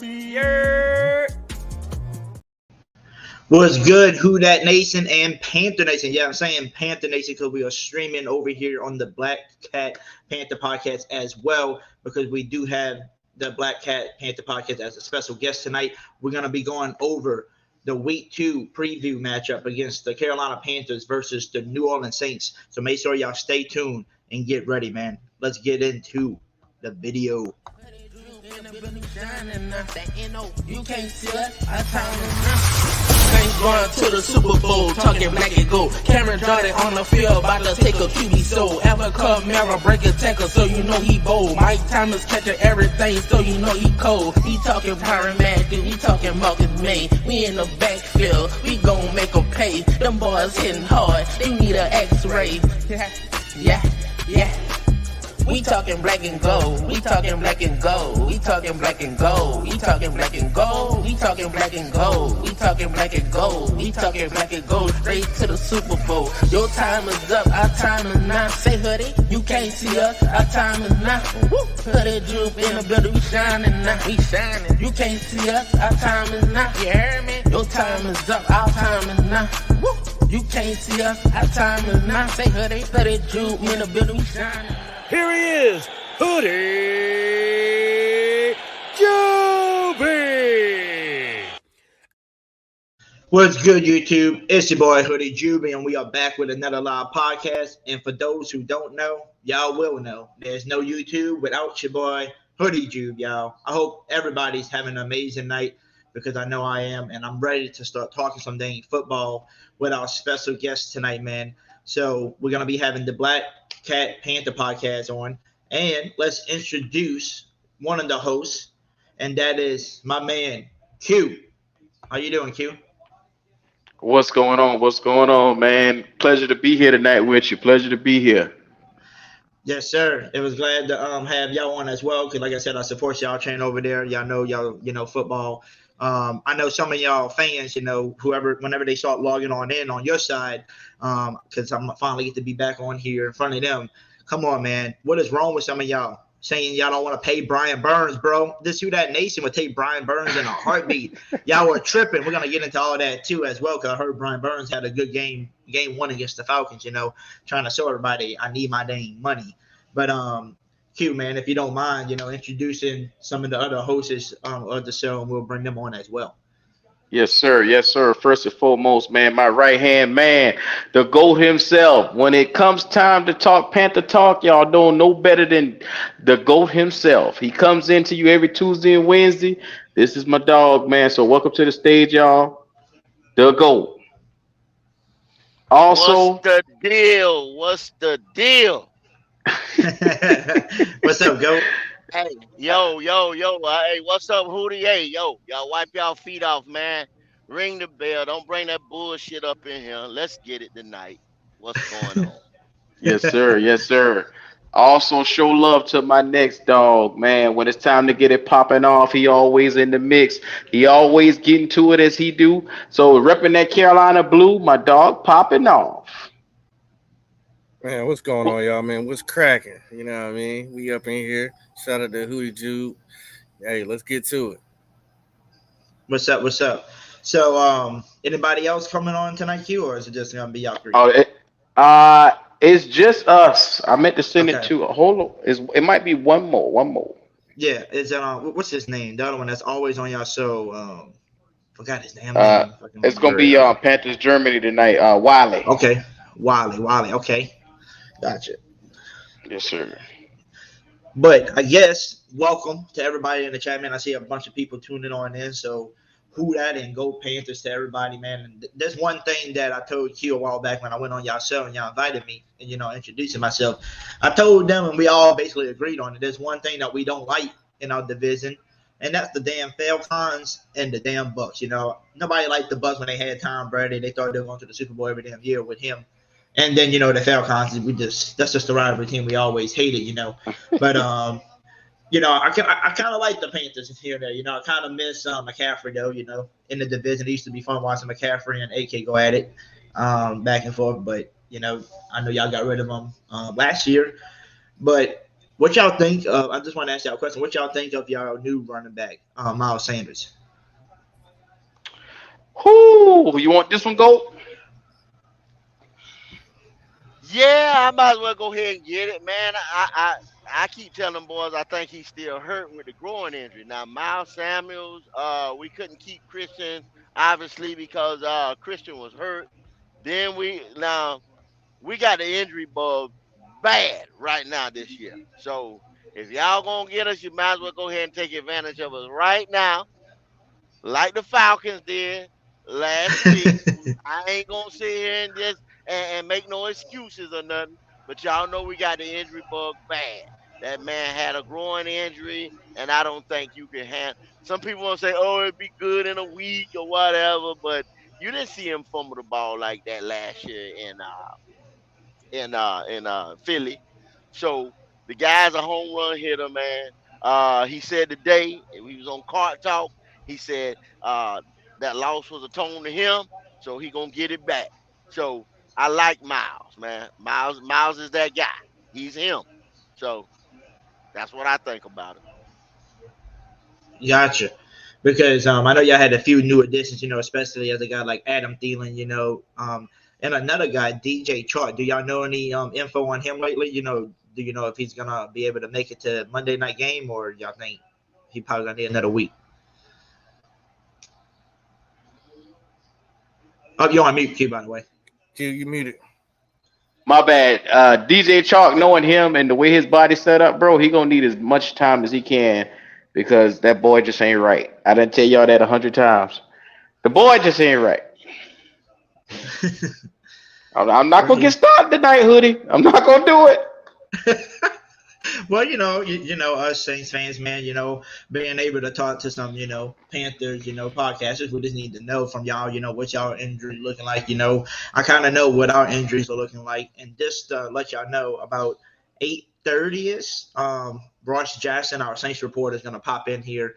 Yeah. What's good, Who Dat Nation and Panther Nation? Yeah, I'm saying Panther Nation because we are streaming over here on the Black Cat Panther podcast as well, because we do have the Black Cat Panther podcast as a special guest tonight. We're going to be going over the Week 2 preview matchup against the Carolina Panthers versus the New Orleans Saints. So make sure y'all stay tuned and get ready, man. Let's get into the video. You can't see us, I Saints going to the Super Bowl, talking black and gold. Cameron Jordan on the field, about to take a QB soul. Ever Kamara break a tackle, so you know he bold. Mike Thomas catching everything, so you know he cold. He talking Byron Matthew, he talking Marcus May. We in the backfield, we gon' make them pay. Them boys hitting hard, they need an X-ray. Yeah. We talking black and gold. We talking black and gold. We talking black and gold. We talking black and gold. We talking black and gold. We talking black and gold. We talking black and gold. Straight to the Super Bowl. Your time is up. Our time is now. Say Hoodie, you can't see us. Our time is now. Hoodie Jube in the building. We shining now. We shining. You can't see us. Our time is now. You heard me? Your time is up. Our time is now. You can't see us. Our time is now. Say Hoodie, Hoodie Jube in the building. We shining. Here he is, Hoodie Jube. What's good, YouTube? It's your boy Hoodie Jube, and we are back with another live podcast. And for those who don't know, y'all will know. There's no YouTube without your boy Hoodie Jube, y'all. I hope everybody's having an amazing night, because I know I am, and I'm ready to start talking some dang football with our special guest tonight, man. So we're going to be having the Black Cat Panther podcast on, and let's introduce one of the hosts, and that is my man, Q. How you doing, Q? What's going on? What's going on, man? Pleasure to be here tonight with you. Pleasure to be here. Yes, sir. It was glad to have y'all on as well, because like I said, I support y'all train over there. Y'all know football. I know some of y'all fans, whenever they start logging on in on your side, because I'm finally get to be back on here in front of them. Come on, man. What is wrong with some of y'all saying y'all don't want to pay Brian Burns, bro? This Who Dat Nation would take Brian Burns in a heartbeat. Y'all were tripping. We're going to get into all that too as well, because I heard Brian Burns had a good game 1 against the Falcons, trying to show everybody I need my dang money. But Q, man, if you don't mind, introducing some of the other hosts of the show, and we'll bring them on as well. Yes, sir. Yes, sir. First and foremost, man, my right-hand man, the GOAT himself. When it comes time to talk Panther talk, y'all don't know better than the GOAT himself. He comes into you every Tuesday and Wednesday. This is my dog, man. So welcome to the stage, y'all. The GOAT. Also, what's the deal? What's the deal? What's up, GOAT? Hey, yo. Hey, what's up, Hoodie? Hey, y'all wipe y'all feet off, man. Ring the bell. Don't bring that bullshit up in here. Let's get it tonight. What's going on? yes, sir. Yes, sir. Also, show love to my next dog, man. When it's time to get it popping off, he always in the mix. He always getting to it as he do. So, repping that Carolina blue, my dog popping off. Man, what's going on, y'all, man? What's cracking? You know what I mean? We up in here. Shout out to Hoodie Jube. Hey, let's get to it. What's up? So, anybody else coming on tonight, Q, or is it just gonna be y'all three? It's just us. I meant to send it to. Hold on, it might be one more. Yeah, is what's his name? The other one that's always on y'all show. Forgot his name. It's gonna be Panthers Germany tonight. Wiley. Okay, Wiley. Okay, gotcha. Yes, sir. But I guess welcome to everybody in the chat, man. I see a bunch of people tuning on in. So who that and go Panthers to everybody, man. And there's one thing that I told Q a while back when I went on y'all show and y'all invited me and, introducing myself. I told them, and we all basically agreed on it. There's one thing that we don't like in our division, and that's the damn Falcons and the damn Bucks. Nobody liked the Bucks when they had Tom Brady. They thought they were going to the Super Bowl every damn year with him. And then, the Falcons, that's just the rivalry team we always hated, But, I kind of like the Panthers here and there. I kind of miss McCaffrey, though, in the division. It used to be fun watching McCaffrey and AK go at it back and forth. But, I know y'all got rid of them last year. But What y'all think of? I just want to ask y'all a question. What y'all think of y'all new running back, Miles Sanders? Whoo, you want this one, go? Yeah, I might as well go ahead and get it, man. I keep telling them boys I think he's still hurt with the groin injury. Now Miles Samuels, we couldn't keep Christian obviously because Christian was hurt. Then we got the injury bug bad right now this year. So if y'all gonna get us, you might as well go ahead and take advantage of us right now, like the Falcons did last week. I ain't gonna sit here and just and make no excuses or nothing, but y'all know we got the injury bug bad. That man had a groin injury, and I don't think you can have. Some people want to say, "Oh, it'd be good in a week or whatever," but you didn't see him fumble the ball like that last year in Philly. So the guy's a home run hitter, man. He said today he was on Cart Talk. He said that loss was a tone to him, so he gonna get it back. So I like Miles, man. Miles is that guy. He's him. So that's what I think about it. Gotcha. Because I know y'all had a few new additions, especially as a guy like Adam Thielen, and another guy, DJ Chark. Do y'all know any info on him lately? Do you know if he's gonna be able to make it to Monday night game, or y'all think he probably gonna need another week? Oh, you're on mute, Q, by the way. Q, you muted. My bad. DJ Chalk, knowing him and the way his body's set up, bro, he gonna need as much time as he can because that boy just ain't right. I didn't tell y'all that 100 times. The boy just ain't right. I'm not gonna get started tonight, Hoodie. I'm not gonna do it. Well, us Saints fans, man, being able to talk to some, Panthers, podcasters, we just need to know from y'all, what y'all injury looking like. I kind of know what our injuries are looking like, and just let y'all know about 8:30 ish. Ross Jackson, our Saints reporter, is gonna pop in here.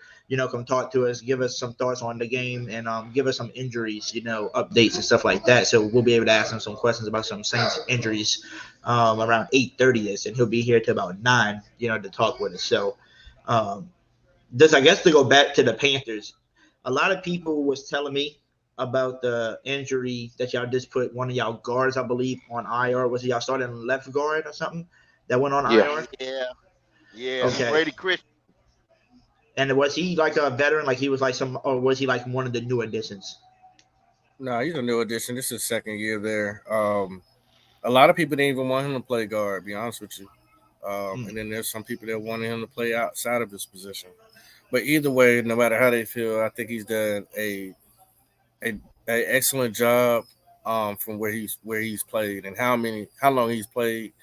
Come talk to us, give us some thoughts on the game, and give us some injuries, updates and stuff like that. So we'll be able to ask him some questions about some Saints injuries around 8:30 ish, and he'll be here till about 9, to talk with us. So, just I guess to go back to the Panthers, a lot of people was telling me about the injury that y'all just put one of y'all guards, I believe, on IR. Was it y'all starting left guard or something that went on Yeah. IR? Yeah, yeah. Okay. Brady Christian. And was he like a veteran? Like he was like some, or was he like one of the new additions? No, he's a new addition. This is his second year there. A lot of people didn't even want him to play guard. To be honest with you. And then there's some people that wanted him to play outside of his position. But either way, no matter how they feel, I think he's done a excellent job from where he's played and how long he's played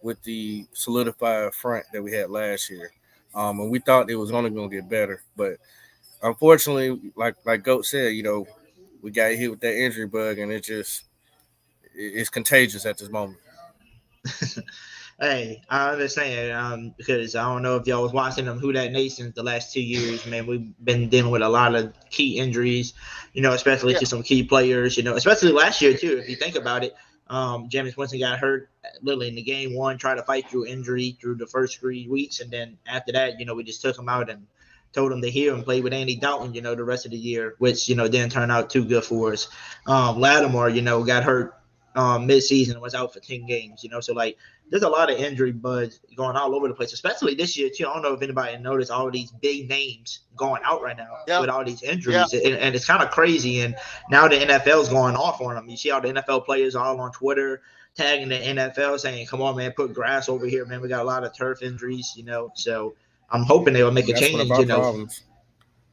with the solidified front that we had last year. And we thought it was only going to get better, but unfortunately, like Goat said, we got hit with that injury bug, and it's contagious at this moment. Hey, I understand because I don't know if y'all was watching them Who That Nations the last 2 years. Man, we've been dealing with a lot of key injuries, especially Yeah, to some key players. Especially last year too. If you think about it, Jameis Winston got hurt literally in the game one, tried to fight through injury through the first 3 weeks, and then after that, we just took him out and told him to heal and play with Andy Dalton, the rest of the year, which didn't turn out too good for us. Lattimore, got hurt mid-season and was out for 10 games. So like there's a lot of injury buds going all over the place, especially this year too. I don't know if anybody noticed all these big names going out right now yeah, with all these yeah. injuries, and it's kind of crazy. And now the NFL's going off on them. You see all the NFL players all on Twitter tagging the NFL saying, "Come on, man, put grass over here, man. We got a lot of turf injuries." So I'm hoping they will make a That's one of change. our problems.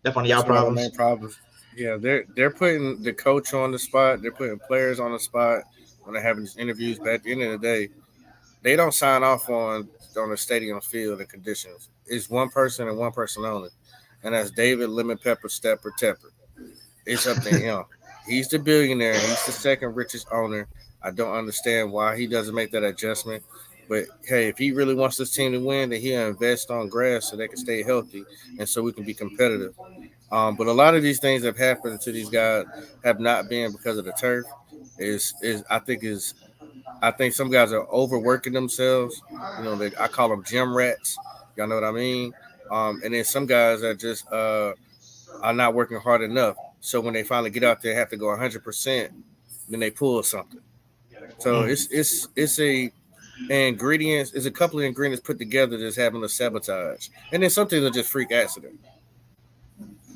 That's one of y'all That's one of our main problems. problems. Yeah, they're putting the coach on the spot. They're putting players on the spot when they're having these interviews. But at the end of the day, they don't sign off on the stadium field and conditions. It's one person and one person only, and that's David Lemon Pepper Stepper Tepper. It's up to him. He's the billionaire. He's the second richest owner. I don't understand why he doesn't make that adjustment. But hey, if he really wants this team to win, then he'll invest on grass so they can stay healthy and so we can be competitive. But a lot of these things that have happened to these guys have not been because of the turf. Is I think is I think some guys are overworking themselves. I call them gym rats. Y'all know what I mean? And then some guys are just are not working hard enough. So when they finally get out there, have to go 100%, then they pull something. So it's a ingredients. It's a couple of ingredients put together that's having a sabotage, and then some things are just freak accident.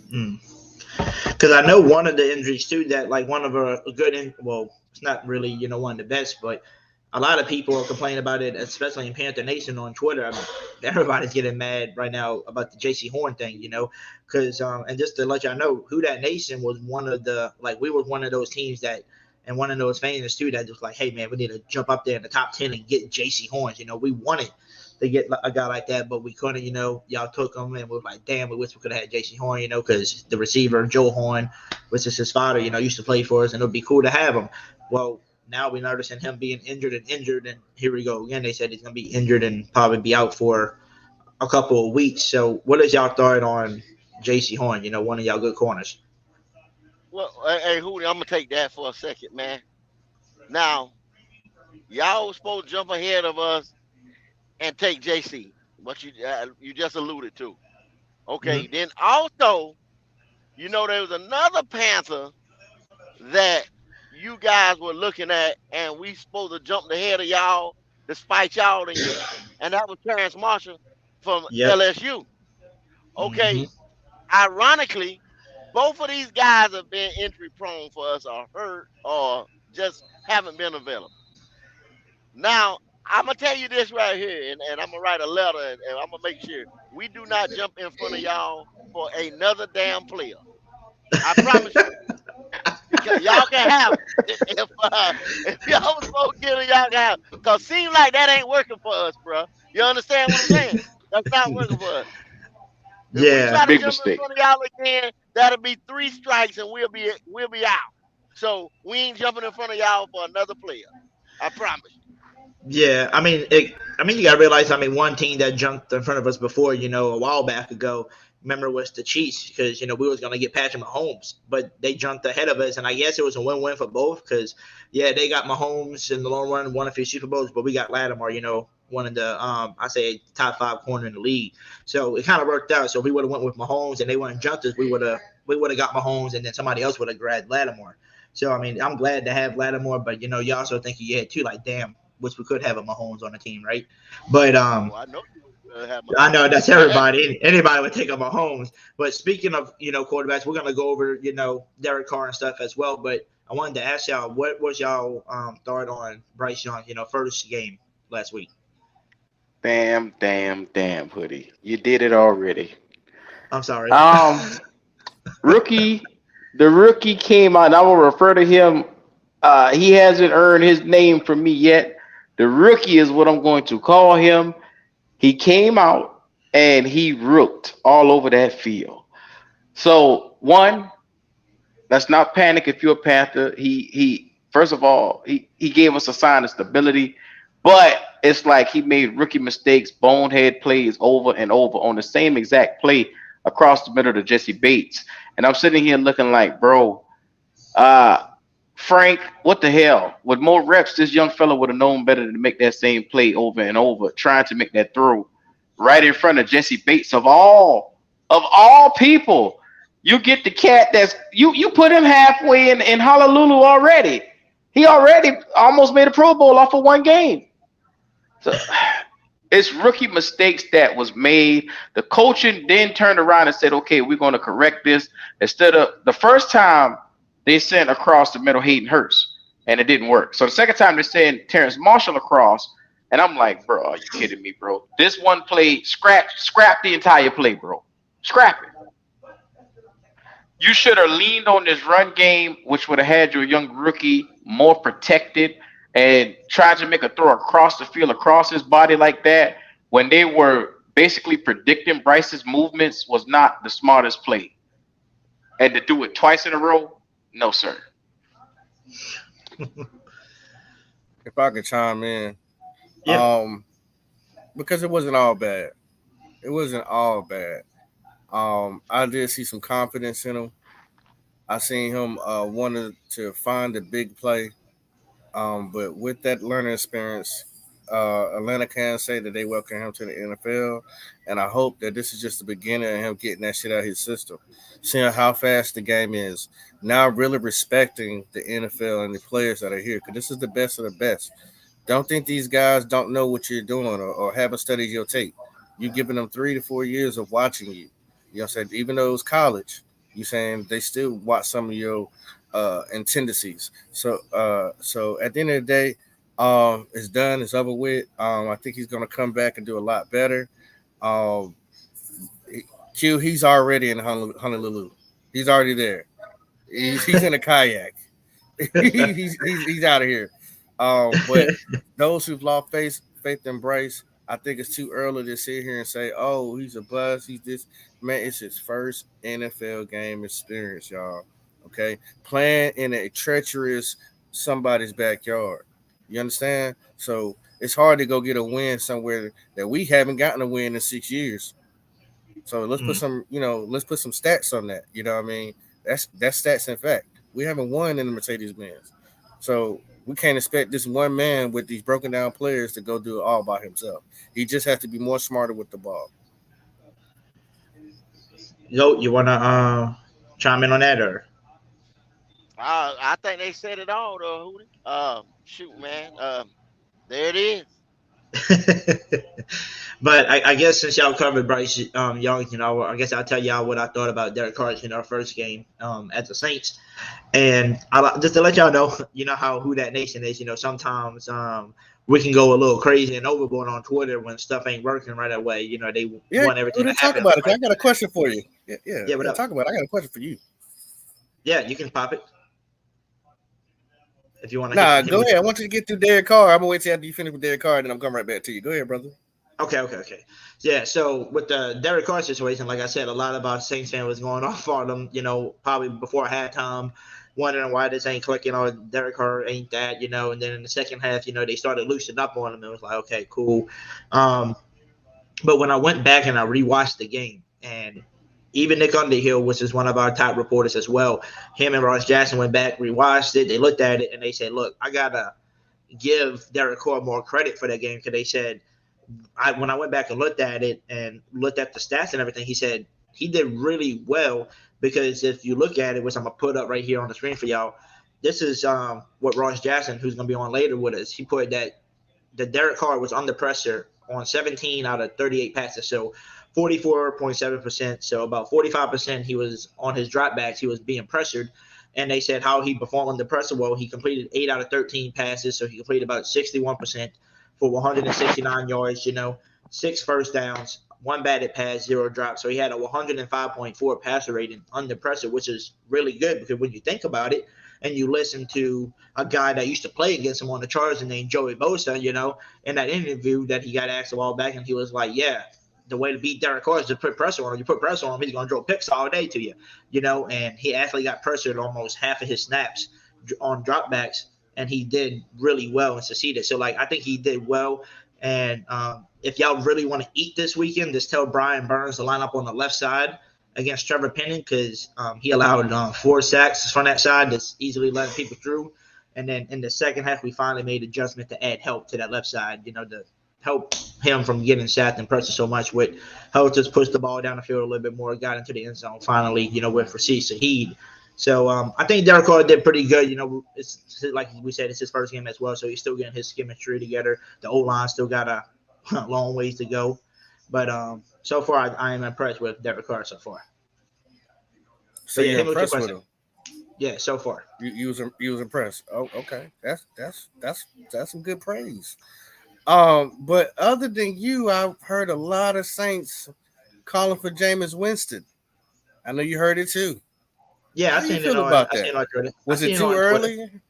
Because I know one of the injuries too that like one of a good well, it's not really one of the best, but a lot of people are complaining about it, especially in Panther Nation on Twitter. I mean, everybody's getting mad right now about the JC Horn thing, because and just to let y'all know, Who That Nation was one of the we were one of those teams that. And one of those fans too that was like, hey man, we need to jump up there in the top 10 and get JC Horns. We wanted to get a guy like that, but we couldn't. Y'all took him, and we're like, damn, we wish we could have had JC Horn. Because the receiver Joe Horn, which is his father, used to play for us, and it would be cool to have him. Well, now we're noticing him being injured, and here we go again. They said he's gonna be injured and probably be out for a couple of weeks. So, what is y'all thought on JC Horn? One of y'all good corners. Well, hey, Hoodie, I'm gonna take that for a second, man. Now, y'all was supposed to jump ahead of us and take JC, what you just alluded to. Okay, then also, there was another Panther that you guys were looking at, and we supposed to jump ahead of y'all despite y'all didn't get, and that was Terrence Marshall from LSU. Okay, ironically, both of these guys have been injury prone for us, or hurt, or just haven't been available. Now, I'm gonna tell you this right here, and I'm gonna write a letter, and I'm gonna make sure we do not jump in front of y'all for another damn player. I promise you. Y'all can have it. If y'all was supposed to get it, y'all can have it. Cause seems like that ain't working for us, bro. You understand what I'm saying? That's not working for us. If we try to big jump mistake. in front of y'all again, that'll be 3 strikes and we'll be out. So we ain't jumping in front of y'all for another player. I promise you. Yeah, I mean, you gotta realize. I mean, one team that jumped in front of us before, a while back ago. Remember, was the Chiefs because we was gonna get Patrick Mahomes, but they jumped ahead of us, and I guess it was a win-win for both because they got Mahomes in the long run, won a few Super Bowls, but we got Lattimore, one of the I say top 5 corner in the league. So it kind of worked out. So if we would have went with Mahomes and they wouldn't jumped us, we would have got Mahomes, and then somebody else would have grabbed Lattimore. So I mean, I'm glad to have Lattimore, but you also think you had too, like damn. Which we could have a Mahomes on the team, right? But Oh, I know you have I know Mahomes. that's everybody. Anybody would take a Mahomes. But speaking of quarterbacks, we're gonna go over Derek Carr and stuff as well. But I wanted to ask y'all, what was y'all thought on Bryce Young? First game last week. Damn, Hoodie. You did it already. I'm sorry. Rookie, the rookie came out. And I will refer to him. He hasn't earned his name from me yet. The rookie is what I'm going to call him. He came out and he rooked all over that field. So one, let's not panic if you're a Panther. He first of all, he gave us a sign of stability, but it's like he made rookie mistakes, bonehead plays over and over on the same exact play across the middle to Jesse Bates. And I'm sitting here looking like, bro, uh, Frank, what the hell? With more reps, this young fella would have known better than to make that same play over and over, trying to make that throw right in front of Jesse Bates of all people. You get the cat that's you put him halfway in Honolulu already. He already almost made a Pro Bowl off of one game. So it's rookie mistakes that was made. The coaching then turned around and said, okay, we're going to correct this. Instead of the first time they sent across the middle Hayden Hurst and it didn't work. So the second time they sent Terrence Marshall across, and I'm like, bro, are you kidding me, bro? This one play, scrap the entire play, bro. Scrap it. You should have leaned on this run game, which would have had your young rookie more protected and tried to make a throw across the field, across his body like that, when they were basically predicting Bryce's movements was not the smartest play. And to do it twice in a row, no, sir. If I could chime in, Yeah. because it wasn't all bad. It wasn't all bad. I did see some confidence in him. I seen him wanted to find the big play. But with that learning experience, Atlanta can say that they welcome him to the NFL, and I hope that this is just the beginning of him getting that shit out of his system, seeing how fast the game is. Now, really respecting the NFL and the players that are here, because this is the best of the best. Don't think these guys don't know what you're doing or haven't studied your tape. You're giving them 3 to 4 years of watching you. You know what I'm saying? Even though it's college, you saying they still watch some of your tendencies. So at the end of the day, it's done. It's over with. I think he's gonna come back and do a lot better. Um, he's already in Honolulu. He's already there. He's in a kayak. He's out of here. But those who've lost faith in Bryce, I think it's too early to sit here and say, "Oh, he's a bust. He's this." Man, it's his first NFL game experience, y'all. Okay, playing in a treacherous somebody's backyard. You understand? So it's hard to go get a win somewhere that we haven't gotten a win in 6 years. So Mm. let's put some stats on that. You know what I mean? That's stats in fact. We haven't won in the Mercedes Benz. So we can't expect this one man with these broken down players to go do it all by himself. He just has to be more smarter with the ball. Yo, you wanna chime in on that or? I think they said it all though, Hootie. Shoot, man. There it is. But I guess since y'all covered Bryce Young, I guess I'll tell y'all what I thought about Derek Carr in our first game at the Saints. And just to let y'all know, how who that nation is. Sometimes we can go a little crazy and overboard on Twitter when stuff ain't working right away. They Yeah, want everything to let's talk happen about it. right I got a away. question for you. Yeah, what Yeah. up? Talk about it. I got a question for you. Yeah, you can pop it if you want to Nah, hit me go with ahead. I your want question. you to get through Derek Carr. I'm gonna wait till after you finish with Derek Carr, then I'm coming right back to you. Go ahead, brother. Okay. Yeah, so with the Derek Carr situation, like I said, a lot of our Saints fan was going off on them, probably before halftime, wondering why this ain't clicking on Derek Carr ain't that, and then in the second half, they started loosening up on him. It was like, okay, cool. Um, but when I went back and I rewatched the game, and even Nick Underhill, which is one of our top reporters as well, him and Ross Jackson went back, rewatched it, they looked at it, and they said, look, I gotta give Derek Carr more credit for that game because they said when I went back and looked at it and looked at the stats and everything, he said he did really well because if you look at it, which I'm gonna put up right here on the screen for y'all, this is what Ross Jackson, who's gonna be on later with us, he put that the Derek Carr was under pressure on 17 out of 38 passes, so 44.7%. So about 45% he was on his dropbacks, he was being pressured. And they said how he performed under pressure. Well, he completed 8 out of 13 passes, so he completed about 61% for 169 yards. 6 first downs, one batted pass, 0 drops. So he had a 105.4 passer rating under pressure, which is really good because when you think about it, and you listen to a guy that used to play against him on the Chargers named Joey Bosa, in that interview that he got asked a while back, and he was like, yeah, the way to beat Derek Carr is to put pressure on him. You put pressure on him, he's going to throw picks all day to you, and he actually got pressured almost half of his snaps on dropbacks, and he did really well and succeeded. So, I think he did well. And if y'all really want to eat this weekend, just tell Brian Burns to line up on the left side against Trevor Penning because he allowed 4 sacks from that side that's easily letting people through. And then in the second half, we finally made adjustment to add help to that left side, to help him from getting sacked and pressure so much. With helped us push the ball down the field a little bit more, got into the end zone finally, with Rasheed Shaheed. So I think Derek Carr did pretty good. It's like we said, it's his first game as well, so he's still getting his chemistry together. The O line still got a long ways to go, but so far I am impressed with Derek Carr so far. So But yeah, you're hit me with your impressed with question. him. Yeah, so far. You was impressed. Oh, okay. That's some good praise. But other than you, I've heard a lot of Saints calling for Jameis Winston. I know you heard it too. Yeah, How I do you seen it feel on. about I seen that? it on Twitter. I Was it seen it too on Twitter. early?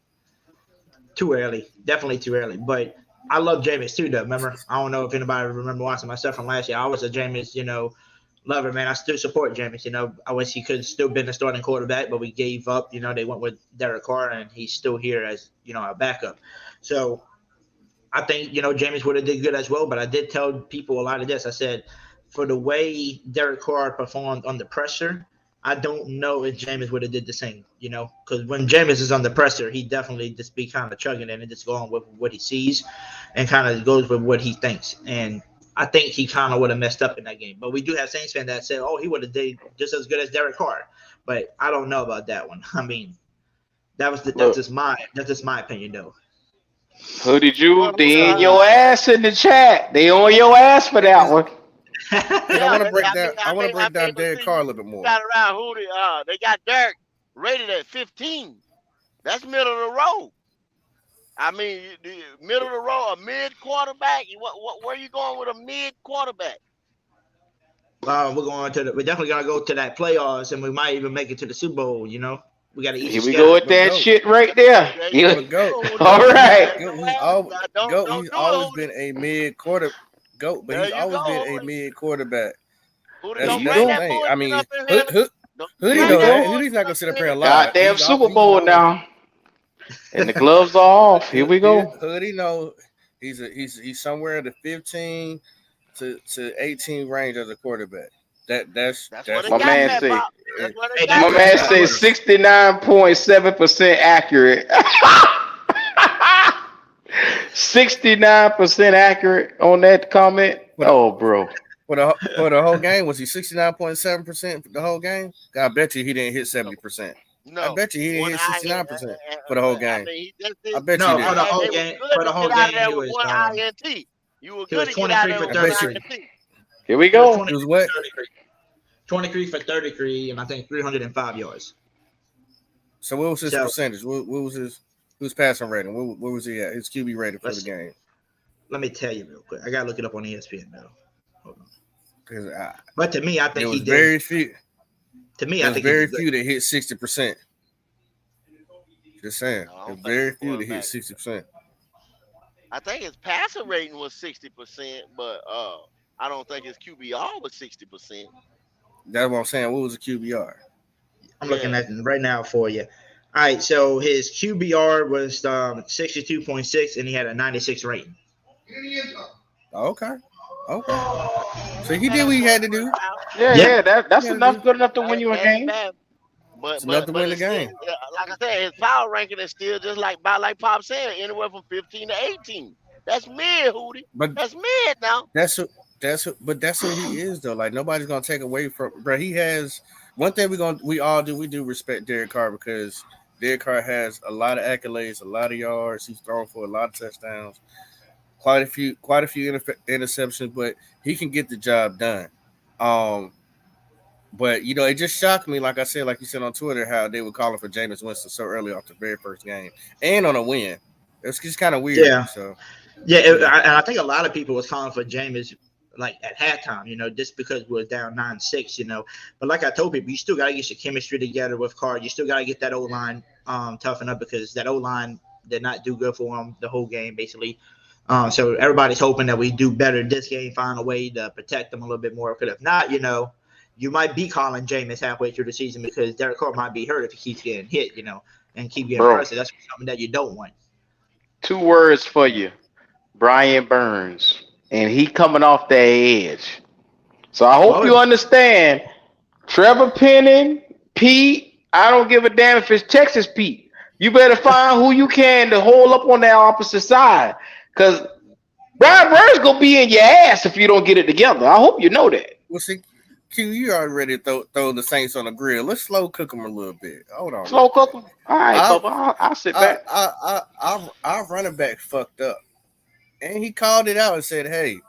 Too early, definitely too early. But I love Jameis too, though. Remember, I don't know if anybody remember watching my stuff from last year. I was a Jameis, lover, man. I still support Jameis. I wish he could still been the starting quarterback, but we gave up. They went with Derek Carr, and he's still here as our backup. So I think Jameis would have did good as well. But I did tell people a lot of this. I said for the way Derek Carr performed under pressure, I don't know if Jameis would have did the same, because when Jameis is under pressure, he definitely just be kind of chugging it and just going with what he sees and kind of goes with what he thinks. And I think he kind of would have messed up in that game. But we do have Saints fans that said, oh, he would have did just as good as Derek Carr. But I don't know about that one. I mean, that's just my opinion, though. Hoodie Jube, they in your ass in the chat. They on your ass for that one. I want to break down. I want to break down Derek Carr a little bit more. Got around Hoodie. They got Derek rated at 15. That's middle of the road. I mean, middle of the road, a mid quarterback. Where are you going with a mid quarterback? We're definitely gonna go to that playoffs, and we might even make it to the Super Bowl. We got to eat. Here we go with that shit right there. Go. All right. He's always been a mid quarter. Goat, but he's always been a mid quarterback. That's the thing. I mean, Hoodie know that. Hoodie's not gonna sit up here and lie. Goddamn Super Bowl now. And the gloves are off. Here we go. Hoodie know he's somewhere in the 15 to 18 range as a quarterback. That's my man say. My man say 69.7% accurate. 69% accurate on that comment. Oh, bro. For the whole game, was he 69.7% for the whole game? I bet you he didn't hit 70%. No, I bet you he didn't hit 69% for the whole game. I bet you did. For the whole game, he was one INT. You were good to get out of there with 33. Here we go. It was what? 23 for 33, and I think 305 yards. So what was his percentage? What was his passing rating? What was he at? His QB rating for the game? Let me tell you real quick. I gotta look it up on ESPN though. Hold on. But to me, I think he did. Very few. To me, I think very few that hit 60%. Just saying, there's very few that hit 60%. I think his passing rating was 60%, but I don't think his QBR was 60%. That's what I'm saying. What was the QBR? I'm looking at it right now for you. All right, so his QBR was 62.6, and he had a 96 rating. Okay. So he did what he had to do. Yeah. That's enough. Good enough to win you a game. But enough to win the game. Like I said, his power ranking is still just like Pop said, anywhere from 15 to 18. That's mid, Hoodie. But that's mid now. That's who he is though. Like nobody's gonna take away from. Bro, he has one thing we all do. We do respect Derek Carr because Derek Carr has a lot of accolades, a lot of yards. He's thrown for a lot of touchdowns. Quite a few interceptions, but he can get the job done. But it just shocked me, like I said, like you said on Twitter, how they were calling for Jameis Winston so early off the very first game and on a win. It's just kind of weird. Yeah. So and I think a lot of people was calling for Jameis like at halftime, just because we're down 9-6, But like I told people, you still got to get your chemistry together with Carr. You still got to get that O-line toughened up because that O-line did not do good for him the whole game, basically. So everybody's hoping that we do better this game, find a way to protect them a little bit more. Because if not, you might be calling Jameis halfway through the season because Derek Carr might be hurt if he keeps getting hit, and keep getting pressure. That's something that you don't want. 2 words for you, Brian Burns, and he coming off that edge. So I hope you understand, Trevor Penning, Pete, I don't give a damn if it's Texas Pete. You better find who you can to hold up on that opposite side. Because Brian Burns going to be in your ass if you don't get it together. I hope you know that. Well, see, Q, you already throw the Saints on the grill. Let's slow cook them a little bit. Hold on. Slow cook them? All right, Bubba. I'll sit back. Our running back fucked up. And he called it out and said, hey,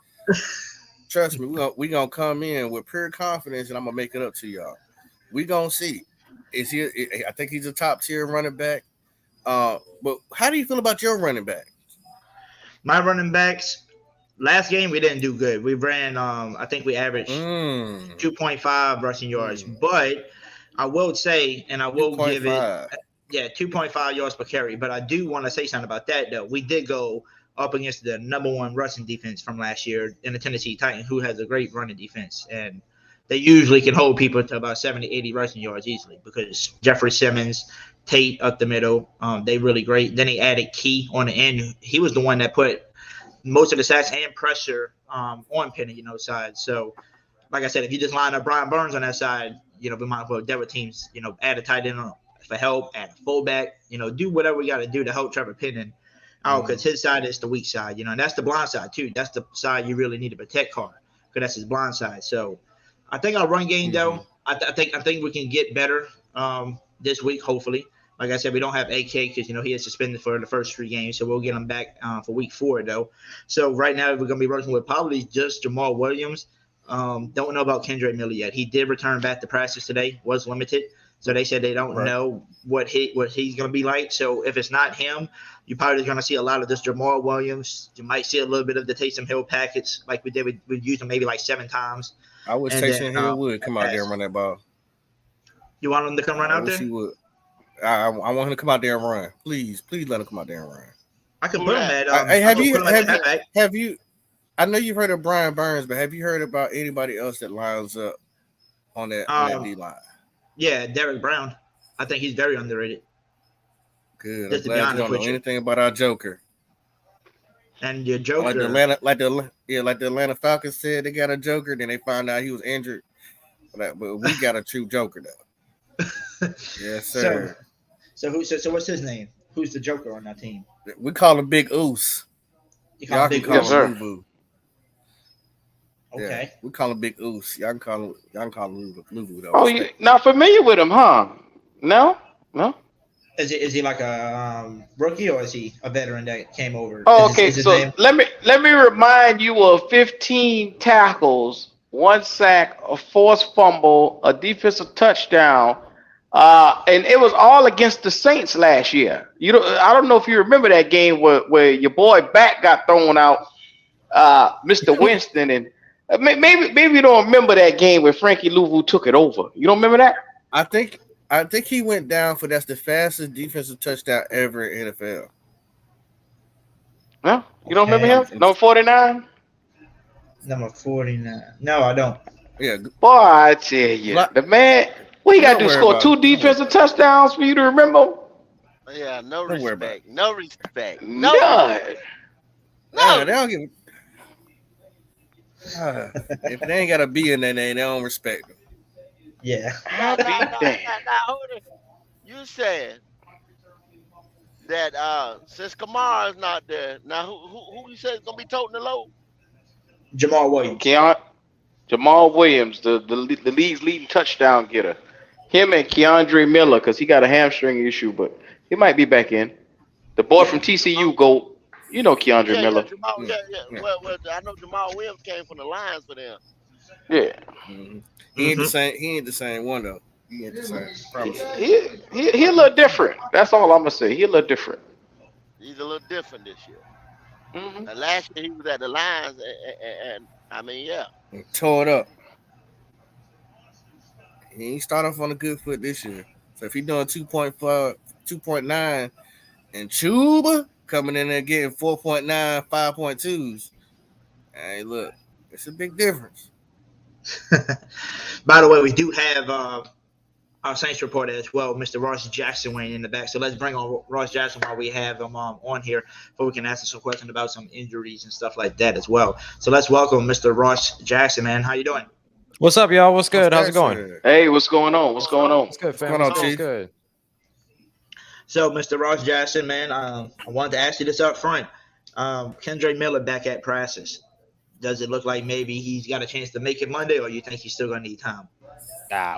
trust me, we gonna come in with pure confidence and I'm going to make it up to y'all. We going to see. I think he's a top-tier running back. But how do you feel about your running back? My running backs, last game we didn't do good. We ran, I think we averaged 2.5 rushing yards. But I will say, and I will give it, 2.5 yards per carry. But I do want to say something about that, though. We did go up against the number 1 rushing defense from last year in the Tennessee Titans, who has a great running defense. And they usually can hold people to about 70, 80 rushing yards easily because Jeffrey Simmons, Tate up the middle, they really great. Then he added Key on the end. He was the one that put most of the sacks and pressure on Penning, side. So like I said, if you just line up Brian Burns on that side, we might as well devil teams, add a tight end for help, add a fullback, do whatever we got to do to help Trevor Penning out because his side is the weak side, and that's the blind side too. That's the side you really need to protect Carr because that's his blind side. So I think our run game though, I think we can get better this week, hopefully. Like I said, we don't have AK because he is suspended for the first 3 games, so we'll get him back for week 4 though. So right now we're gonna be working with probably just Jamal Williams. Don't know about Kendrick Miller yet. He did return back to practice today, was limited. So they said they don't know what he's gonna be like. So if it's not him, you're probably gonna see a lot of this Jamal Williams. You might see a little bit of the Taysom Hill packets like we did. We used him maybe like 7 times. I wish Taysom Hill would come out there and run that ball. You want him to come run out there? He would. I want him to come out there and run. Please let him come out there and run. I can put him at. Hey, have you? I know you've heard of Brian Burns, but have you heard about anybody else that lines up on that D line? Yeah, Derek Brown. I think he's very underrated. Good. I'm glad you don't know anything about our Joker. And your Joker, like the Atlanta Falcons said, they got a Joker. Then they found out he was injured. But we got a true Joker though. Yes, sir. So what's his name? Who's the Joker on that team? We call him Big Oos. Y'all can call him Luvu. Okay. Yeah, we call him Big Oos. Y'all can call him Luvu though. Oh, you're not familiar with him, huh? No. Is he like a rookie or is he a veteran that came over? Oh, okay. So let me remind you of 15 tackles, 1 sack, a forced fumble, a defensive touchdown, and it was all against the Saints last year. I don't know if you remember that game where your boy Back got thrown out, Mr. Winston, and maybe you don't remember that game where Frankie Louvu took it over. You don't remember that? I think he went down for that's the fastest defensive touchdown ever in NFL. No, you don't remember him? Number 49? Number 49. No, I don't. Yeah. Boy, I tell you, the man, what he got to do? Score 2 defensive touchdowns for you to remember? Yeah, no respect. No respect. None. No. They don't give. If they ain't got a B in their name, they don't respect them. Yeah. Now, you said that since Kamara's not there, now who you said is gonna be toting the load? Jamal Williams. Jamal Williams, the league's leading touchdown getter. Him and Keandre Miller, because he got a hamstring issue, but he might be back in. The boy from TCU, Keandre Miller. Yeah. Well, I know Jamal Williams came from the Lions for them. Yeah. Mm-hmm. He ain't the same one though. He ain't the same. Promise. He a little different. That's all I'm gonna say. He a little different. He's a little different this year. Mm-hmm. Last year he was at the Lions, and I mean, yeah, he tore it up. He ain't start off on a good foot this year. So if he's doing 2.5, 2.9, and Jube coming in there getting 4.9, 5.2s, hey, look, it's a big difference. By the way, we do have our Saints reporter as well, Mr. Ross Jackson, waiting in the back. So let's bring on Ross Jackson while we have him on here, so we can ask him some questions about some injuries and stuff like that as well. So let's welcome Mr. Ross Jackson, man. How you doing? What's up, y'all? What's good? How's it going? Hey, what's going on? What's going on? What's good, fam? What's good? So, Mr. Ross Jackson, man, I wanted to ask you this up front. Kendrick Miller back at practice. Does it look like maybe he's got a chance to make it Monday, or you think he's still going to need time?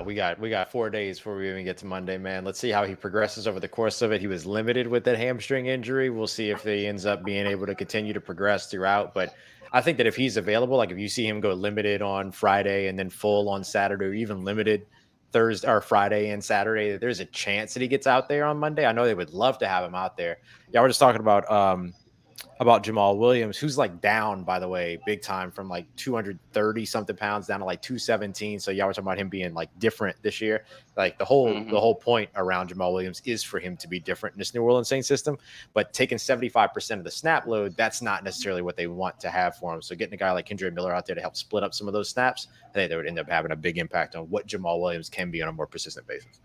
We got 4 days before we even get to Monday, man. Let's see how he progresses over the course of it. He was limited with that hamstring injury. We'll see if he ends up being able to continue to progress throughout. But I think that if he's available, like if you see him go limited on Friday and then full on Saturday, or even limited Thursday or Friday and Saturday, there's a chance that he gets out there on Monday. I know they would love to have him out there. Yeah, we're just talking about Jamal Williams, who's like down, by the way, big time from like 230 something pounds down to like 217. So y'all were talking about him being like different this year. Like the whole point around Jamal Williams is for him to be different in this New Orleans Saints system. But taking 75% of the snap load, that's not necessarily what they want to have for him. So getting a guy like Kendrick Miller out there to help split up some of those snaps, I think that would end up having a big impact on what Jamal Williams can be on a more persistent basis.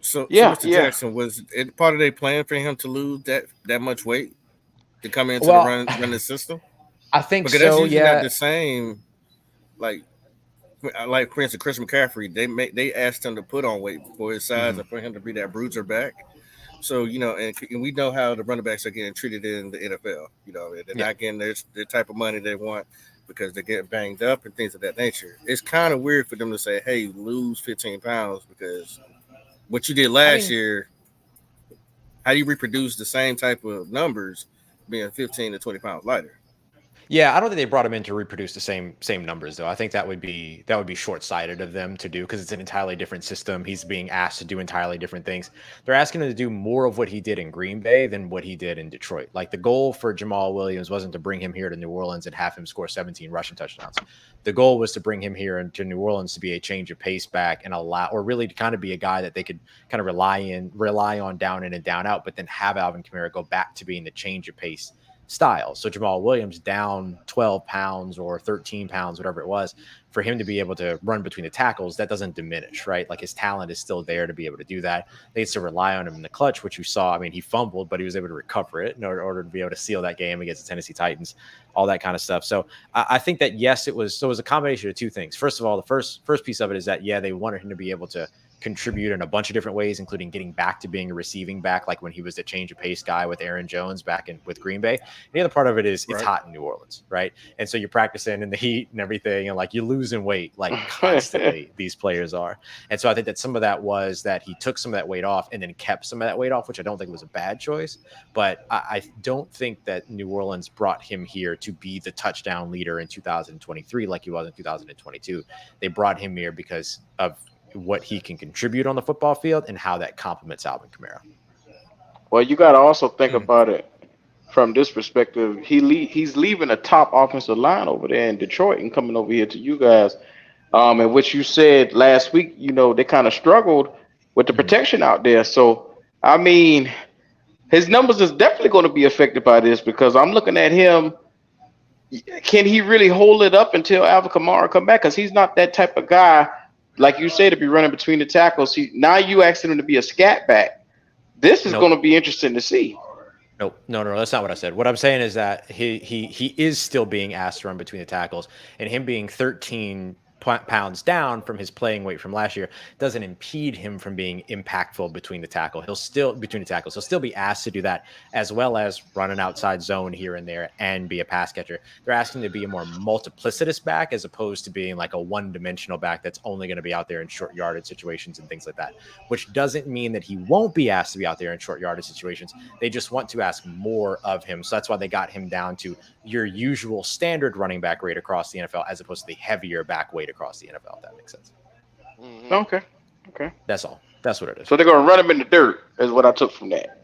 So Mr. Jackson, was it part of their plan for him to lose that much weight to come into the run the system? I think because so. That's not the same. Like like for instance, Chris McCaffrey, they asked him to put on weight for his size Mhm. and for him to be that bruiser back. So and we know how the running backs are getting treated in the NFL. They're Yeah. not getting their type of money they want because they're getting banged up and things of that nature. It's kind of weird for them to say, "Hey, lose 15 pounds," because what you did I last mean, year. How do you reproduce the same type of numbers being 15 to 20 pounds lighter? yeah, I don't think they brought him in to reproduce the same numbers though. I think that would be short-sighted of them to do because it's an entirely different system. He's being asked to do entirely different things. They're asking him to do more of what he did in Green Bay than what he did in Detroit. Like the goal for Jamal Williams wasn't to bring him here to New Orleans and have him score 17 rushing touchdowns. The goal was to bring him here into New Orleans to be a change of pace back and or really to kind of be a guy that they could kind of rely on down in and down out, but then have Alvin Kamara go back to being the change of pace style. So Jamal Williams down 12 pounds or 13 pounds, whatever it was, for him to be able to run between the tackles, that doesn't diminish, right? Like his talent is still there to be able to do that. They used to rely on him in the clutch, which you saw. I mean, he fumbled, but he was able to recover it in order to be able to seal that game against the Tennessee Titans, all that kind of stuff. So I think that, yes, it was a combination of two things. First of all, the first piece of it is that, yeah, they wanted him to be able to contribute in a bunch of different ways, including getting back to being a receiving back, like when he was the change of pace guy with Aaron Jones back with Green Bay. And the other part of it is it's hot in New Orleans, right? And so you're practicing in the heat and everything, and like you're losing weight like constantly. These players are, and so I think that some of that was that he took some of that weight off and then kept some of that weight off, which I don't think was a bad choice. But I don't think that New Orleans brought him here to be the touchdown leader in 2023 like he was in 2022. They brought him here because of what he can contribute on the football field and how that complements Alvin Kamara. Well, you got to also think about it from this perspective. He's leaving a top offensive line over there in Detroit and coming over here to you guys. And what you said last week, they kind of struggled with the protection out there. So, I mean, his numbers is definitely going to be affected by this because I'm looking at him. Can he really hold it up until Alvin Kamara come back? Because he's not that type of guy, like you say, to be running between the tackles. Now you asking him to be a scat back. This is going to be interesting to see. No, that's not what I said. What I'm saying is that he is still being asked to run between the tackles, and him being 13 pounds down from his playing weight from last year doesn't impede him from being impactful between the tackles. He'll still be asked to do that, as well as run an outside zone here and there and be a pass catcher. They're asking to be a more multiplicitous back as opposed to being like a one-dimensional back that's only going to be out there in short yardage situations and things like that, which doesn't mean that he won't be asked to be out there in short yardage situations. They just want to ask more of him. So that's why they got him down to your usual standard running back rate across the NFL as opposed to the heavier back weight across the NFL, if that makes sense. Mm-hmm. Okay. That's all. That's what it is. So they're going to run him in the dirt is what I took from that.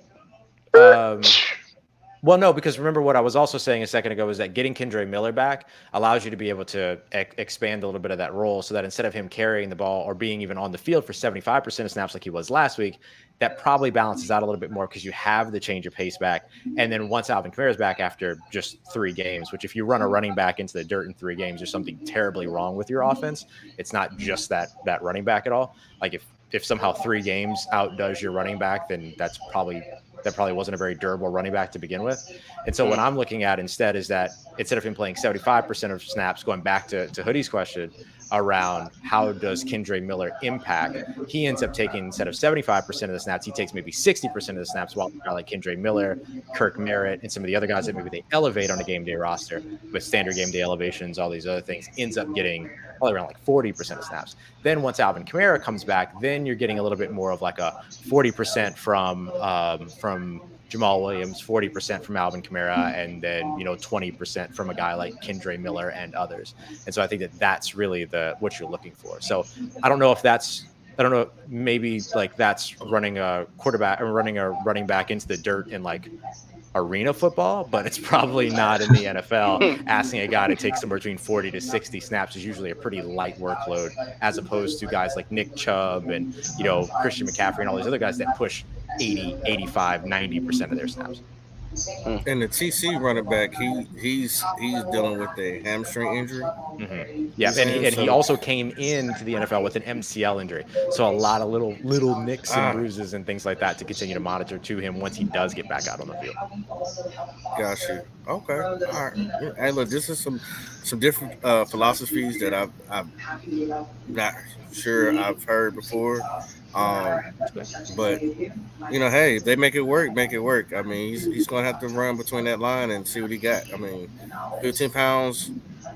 Well, no, because remember what I was also saying a second ago is that getting Kendre Miller back allows you to be able to expand a little bit of that role so that instead of him carrying the ball or being even on the field for 75% of snaps like he was last week, that probably balances out a little bit more because you have the change of pace back. And then once Alvin Kamara is back after just 3 games, which if you run a running back into the dirt in 3 games, there's something terribly wrong with your offense. It's not just that running back at all. Like if somehow 3 games outdoes your running back, then that probably wasn't a very durable running back to begin with. And so what I'm looking at instead is that instead of him playing 75% of snaps, going back to Hoodie's question around how does Kendre Miller impact, he ends up taking, instead of 75% of the snaps, he takes maybe 60% of the snaps, while a guy like Kendre Miller, Kirk Merritt, and some of the other guys that maybe they elevate on a game day roster with standard game day elevations, all these other things, ends up getting probably around like 40% of snaps. Then once Alvin Kamara comes back, then you're getting a little bit more of like a 40% from Jamal Williams, 40% from Alvin Kamara, and then 20% from a guy like Kendre Miller and others. And so I think that's really what you're looking for. So I don't know, maybe like that's running a quarterback or running a running back into the dirt in like arena football, but it's probably not in the NFL. Asking a guy to take somewhere between 40 to 60 snaps is usually a pretty light workload, as opposed to guys like Nick Chubb and Christian McCaffrey and all these other guys that push 80, 85, 90% of their snaps. And the TC running back, he's dealing with a hamstring injury. Yeah, He's saying and he so. also came into the NFL with an MCL injury, so a lot of little nicks and bruises and things like that to continue to monitor to him once he does get back out on the field. Got you. Okay. All right. Yeah. Hey, look, this is some different philosophies that I'm not sure I've heard before. But hey, if they make it work, make it work. I mean, he's gonna have to run between that line and see what he got. I mean, 15 pounds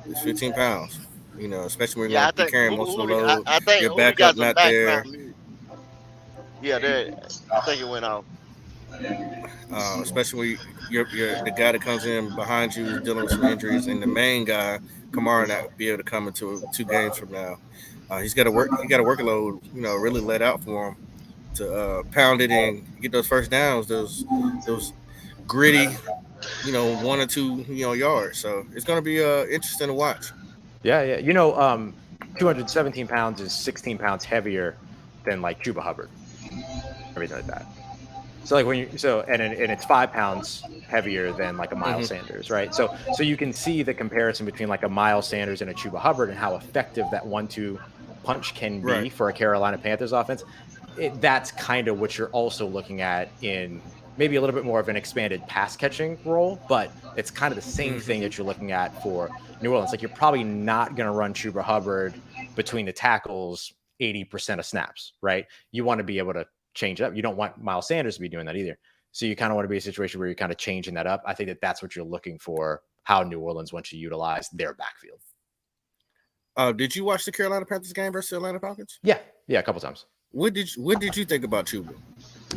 is 15 pounds. Especially when you're Yeah, gonna I be think carrying most of the load. I think Your Hoodie backup got some not there. background music. Yeah, there. I think it went off. Especially when you're the guy that comes in behind you is dealing with some injuries, and the main guy, Kamara, not be able to come into 2 games from now. He's got to work. He got a workload, really let out for him to pound it and get those first downs, those gritty, 1 or 2 yards. So it's going to be interesting to watch. Yeah. 217 pounds is 16 pounds heavier than like Chuba Hubbard, everything like that. So like and it's 5 pounds heavier than like a Miles Sanders, right? So you can see the comparison between like a Miles Sanders and a Chuba Hubbard and how effective that 1-2 punch can be for a Carolina Panthers offense. That's kind of what you're also looking at in maybe a little bit more of an expanded pass catching role, but it's kind of the same thing that you're looking at for New Orleans. Like you're probably not going to run Chuba Hubbard between the tackles 80% of snaps, right? You want to be able to change it up. You don't want Miles Sanders to be doing that either. So you kind of want to be a situation where you're kind of changing that up. I think that's what you're looking for, how New Orleans wants to utilize their backfield. Did you watch the Carolina Panthers game versus Atlanta Falcons? Yeah, a couple times. What did you think about Chuba?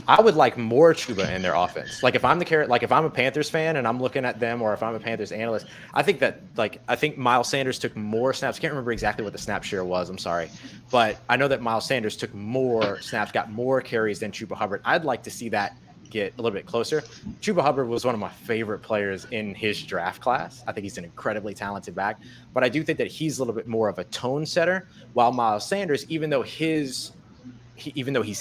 I would like more Chuba in their offense. Like if I'm if I'm a Panthers fan and I'm looking at them, or if I'm a Panthers analyst, I think Miles Sanders took more snaps. I can't remember exactly what the snap share was. I'm sorry, but I know that Miles Sanders took more snaps, got more carries than Chuba Hubbard. I'd like to see that get a little bit closer. Chuba Hubbard was one of my favorite players in his draft class. I think he's an incredibly talented back, but I do think that he's a little bit more of a tone setter, while Miles Sanders, even though he's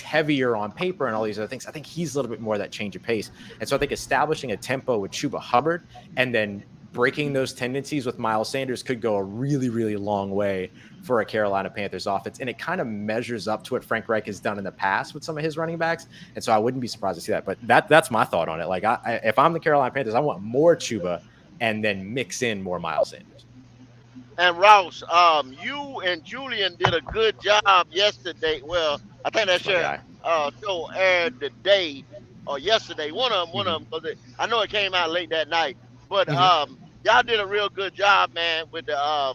heavier on paper and all these other things, I think he's a little bit more of that change of pace. And so I think establishing a tempo with Chuba Hubbard and then breaking those tendencies with Miles Sanders could go a really, really long way for a Carolina Panthers offense. And it kind of measures up to what Frank Reich has done in the past with some of his running backs. And so I wouldn't be surprised to see that. But that's my thought on it. Like if I'm the Carolina Panthers, I want more Chuba and then mix in more Miles Sanders. And Ross, you and Julian did a good job yesterday. Well, I think that show aired today or yesterday. One of them, because I know it came out late that night. But y'all did a real good job, man, with the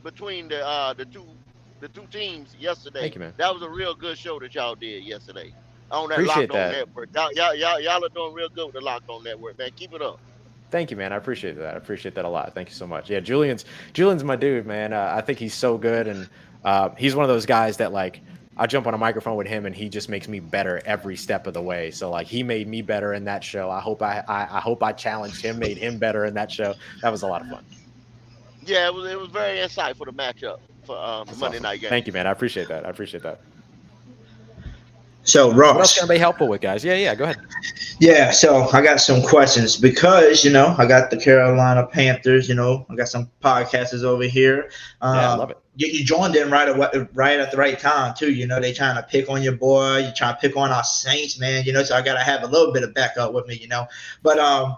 between the two teams yesterday. Thank you, man. That was a real good show that y'all did yesterday on that Appreciate Locked On that. Network. Y'all are doing real good with the Locked On Network, man. Keep it up. Thank you, man. I appreciate that. I appreciate that a lot. Thank you so much. Yeah, Julian's my dude, man. I think he's so good, and he's one of those guys that like I jump on a microphone with him, and he just makes me better every step of the way. So like he made me better in that show. I hope I challenged him, made him better in that show. That was a lot of fun. Yeah, it was very insightful to match up for the Monday night game. Thank you, man. I appreciate that. So Ross, what else can I be helpful with, guys? Yeah, go ahead. Yeah, so I got some questions because I got the Carolina Panthers. I got some podcasters over here. I love it. You joined in right at the right time too. They trying to pick on your boy. You trying to pick on our Saints, man. So I gotta have a little bit of backup with me. But I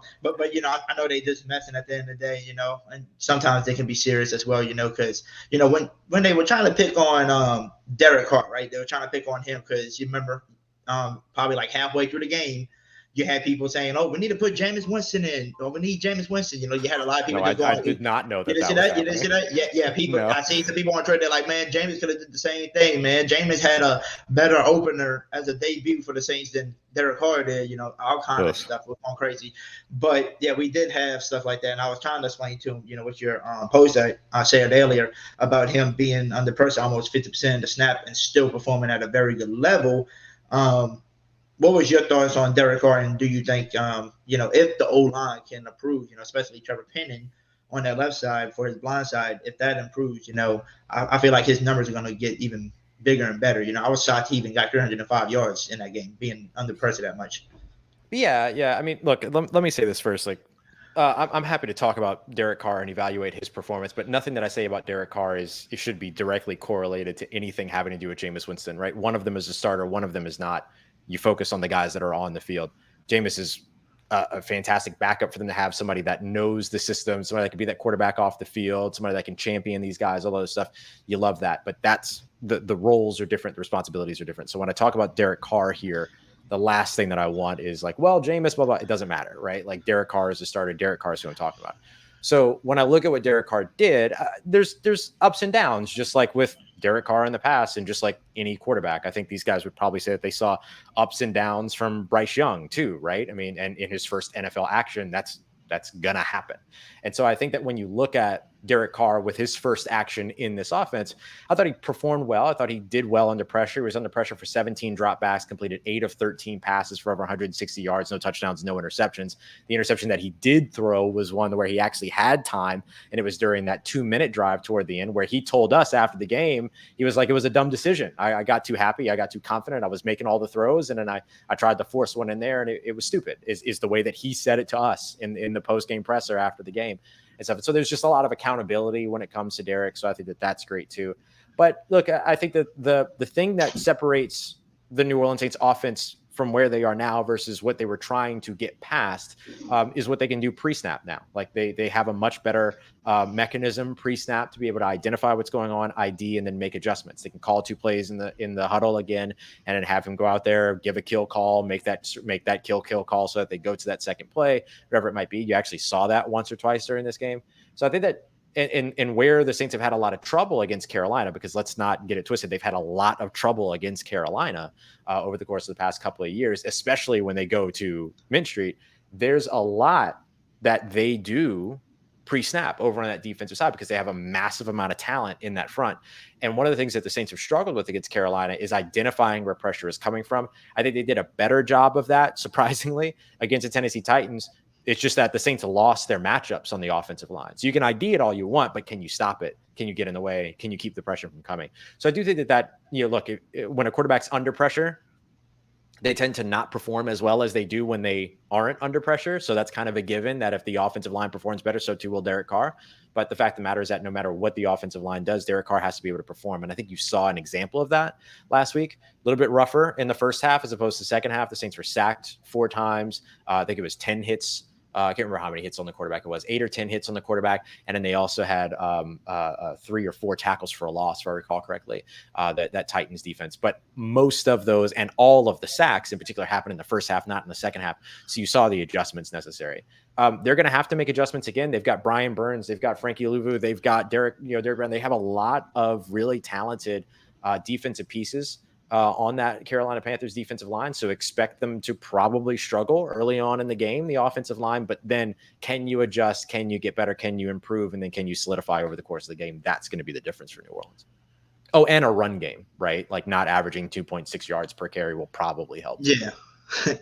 know they just messing at the end of the day. And sometimes they can be serious as well. Because when they were trying to pick on Derek Carr, right? They were trying to pick on him because you remember probably like halfway through the game, you had people saying, "Oh, we need to put Jameis Winston in, or we need Jameis Winston." You had a lot of people. No, I did not know that. You didn't see that? Yeah. People. No. I seen some people on Twitter. They're like, "Man, Jameis could have did the same thing, man. Jameis had a better opener as a debut for the Saints than Derek Carr did." All kind of stuff was going crazy. But yeah, we did have stuff like that, and I was trying to explain to him, with your post that I said earlier about him being under pressure almost 50% of the snap and still performing at a very good level. What was your thoughts on Derek Carr, and do you think, if the O-line can improve, especially Trevor Penning on that left side for his blind side, if that improves, I feel like his numbers are going to get even bigger and better. I was shocked he even got 305 yards in that game, being under pressure that much. Yeah. I mean, look, let me say this first. Like, I'm happy to talk about Derek Carr and evaluate his performance, but nothing that I say about Derek Carr it should be directly correlated to anything having to do with Jameis Winston, right? One of them is a starter, one of them is not. You focus on the guys that are on the field. Jameis is a fantastic backup for them to have, somebody that knows the system, somebody that can be that quarterback off the field, somebody that can champion these guys, all other stuff. You love that, but that's the roles are different, the responsibilities are different. So when I talk about Derek Carr here, the last thing that I want is like, well, Jameis, blah, blah. It doesn't matter, right? Like Derek Carr is the starter. Derek Carr is who I'm talking about. So when I look at what Derek Carr did, there's ups and downs, just like with Derek Carr in the past and just like any quarterback. I think these guys would probably say that they saw ups and downs from Bryce Young too, right? I mean, and in his first NFL action, that's going to happen. And so I think that when you look at Derek Carr with his first action in this offense, I thought he performed well. I thought he did well under pressure. He was under pressure for 17 dropbacks, completed 8 of 13 passes for over 160 yards, no touchdowns, no interceptions. The interception that he did throw was one where he actually had time, and it was during that 2-minute drive toward the end where he told us after the game, he was like, it was a dumb decision. I got too happy. I got too confident. I was making all the throws, and then I tried to force one in there, and it was stupid, is the way that he said it to us in the post-game presser after the game. And stuff. So there's just a lot of accountability when it comes to Derek. So I think that that's great too. But look, I think that the thing that separates the New Orleans Saints offense from where they are now versus what they were trying to get past is what they can do pre-snap now. Like they have a much better mechanism pre-snap to be able to identify what's going on, ID, and then make adjustments. They can call 2 plays in the huddle again, and then have him go out there, give a kill call, make that kill call so that they go to that second play, whatever it might be. You actually saw that once or twice during this game. So I think that and where the Saints have had a lot of trouble against Carolina, because let's not get it twisted, they've had a lot of trouble against Carolina over the course of the past couple of years, especially when they go to Mint Street. There's a lot that they do pre-snap over on that defensive side because they have a massive amount of talent in that front. And one of the things that the Saints have struggled with against Carolina is identifying where pressure is coming from. I think they did a better job of that, surprisingly, against the Tennessee Titans. It's just that the Saints lost their matchups on the offensive line. So you can ID it all you want, but can you stop it? Can you get in the way? Can you keep the pressure from coming? So I do think that look, when a quarterback's under pressure, they tend to not perform as well as they do when they aren't under pressure. So that's kind of a given that if the offensive line performs better, so too will Derek Carr. But the fact of the matter is that no matter what the offensive line does, Derek Carr has to be able to perform. And I think you saw an example of that last week. A little bit rougher in the first half as opposed to the second half. The Saints were sacked 4 times. I think it was 10 hits. I can't remember how many hits on the quarterback it was, 8 or 10 hits on the quarterback. And then they also had 3 or 4 tackles for a loss, if I recall correctly, that Titans defense. But most of those and all of the sacks in particular happened in the first half, not in the second half. So you saw the adjustments necessary. They're going to have to make adjustments again. They've got Brian Burns. They've got Frankie Louvu. They've got Derek Brown. They have a lot of really talented defensive pieces on that Carolina Panthers defensive line. So expect them to probably struggle early on in the game, the offensive line, but then can you adjust? Can you get better? Can you improve? And then can you solidify over the course of the game? That's going to be the difference for New Orleans. Oh, and a run game, right? Like not averaging 2.6 yards per carry will probably help. Yeah,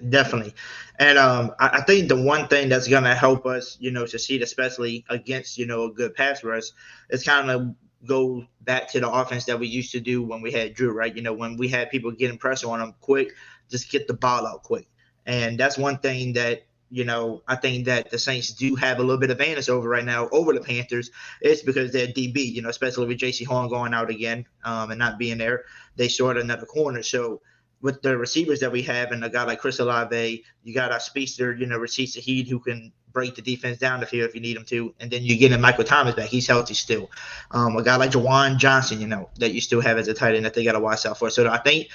definitely. And I think the one thing that's going to help us, succeed, especially against, a good pass rush, is kind of go back to the offense that we used to do when we had Drew, right? When we had people getting pressure on them quick, just get the ball out quick. And that's one thing that, I think that the Saints do have a little bit of advantage over right now over the Panthers. It's because they're DB, especially with J.C. Horn going out again and not being there. They short another corner. So with the receivers that we have and a guy like Chris Olave, you got our speedster, Rasheed Shaheed, who can break the defense down the field if you need him to. And then you get in Michael Thomas back. He's healthy still. A guy like Jawan Johnson, that you still have as a tight end that they got to watch out for. So I think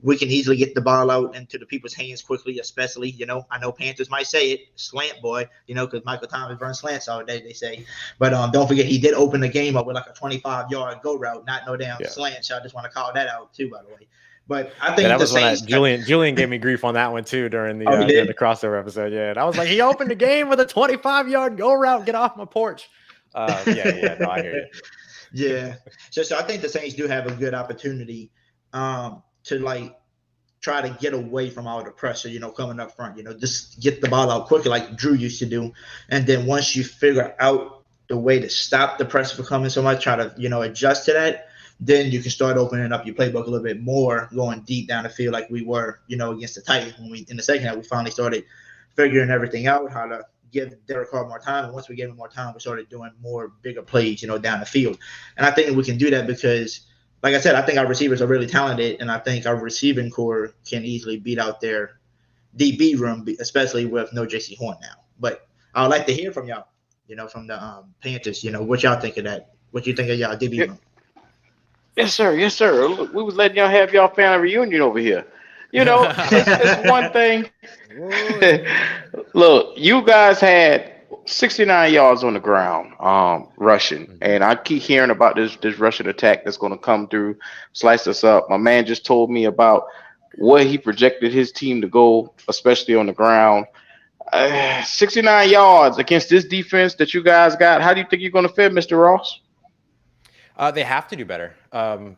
we can easily get the ball out into the people's hands quickly, especially, I know Panthers might say it, slant boy, because Michael Thomas burns slants all day, they say. But don't forget, he did open the game up with like a 25-yard go route, not no damn slant. So I just want to call that out too, by the way. But I think that was when Julian gave me grief on that one too during the crossover episode. Yeah, and I was like, he opened the game with a 25-yard go route. Get off my porch. No, I hear you. Yeah, so I think the Saints do have a good opportunity to try to get away from all the pressure, coming up front. Just get the ball out quickly like Drew used to do, and then once you figure out the way to stop the pressure from coming so much, try to adjust to that. Then you can start opening up your playbook a little bit more, going deep down the field like we were, against the Titans. When in the second half, we finally started figuring everything out, how to give Derek Carr more time. And once we gave him more time, we started doing more bigger plays, down the field. And I think we can do that because, like I said, I think our receivers are really talented, and I think our receiving core can easily beat out their DB room, especially with no J.C. Horn now. But I would like to hear from y'all, from the Panthers, what y'all think of that? What you think of y'all DB room? Yes, sir. Yes, sir. Look, we was letting y'all have y'all family reunion over here. It's one thing. Look, you guys had 69 yards on the ground, rushing, and I keep hearing about this Russian attack that's going to come through, slice us up. My man just told me about what he projected his team to go, especially on the ground. 69 yards against this defense that you guys got. How do you think you're going to fare, Mr. Ross? They have to do better.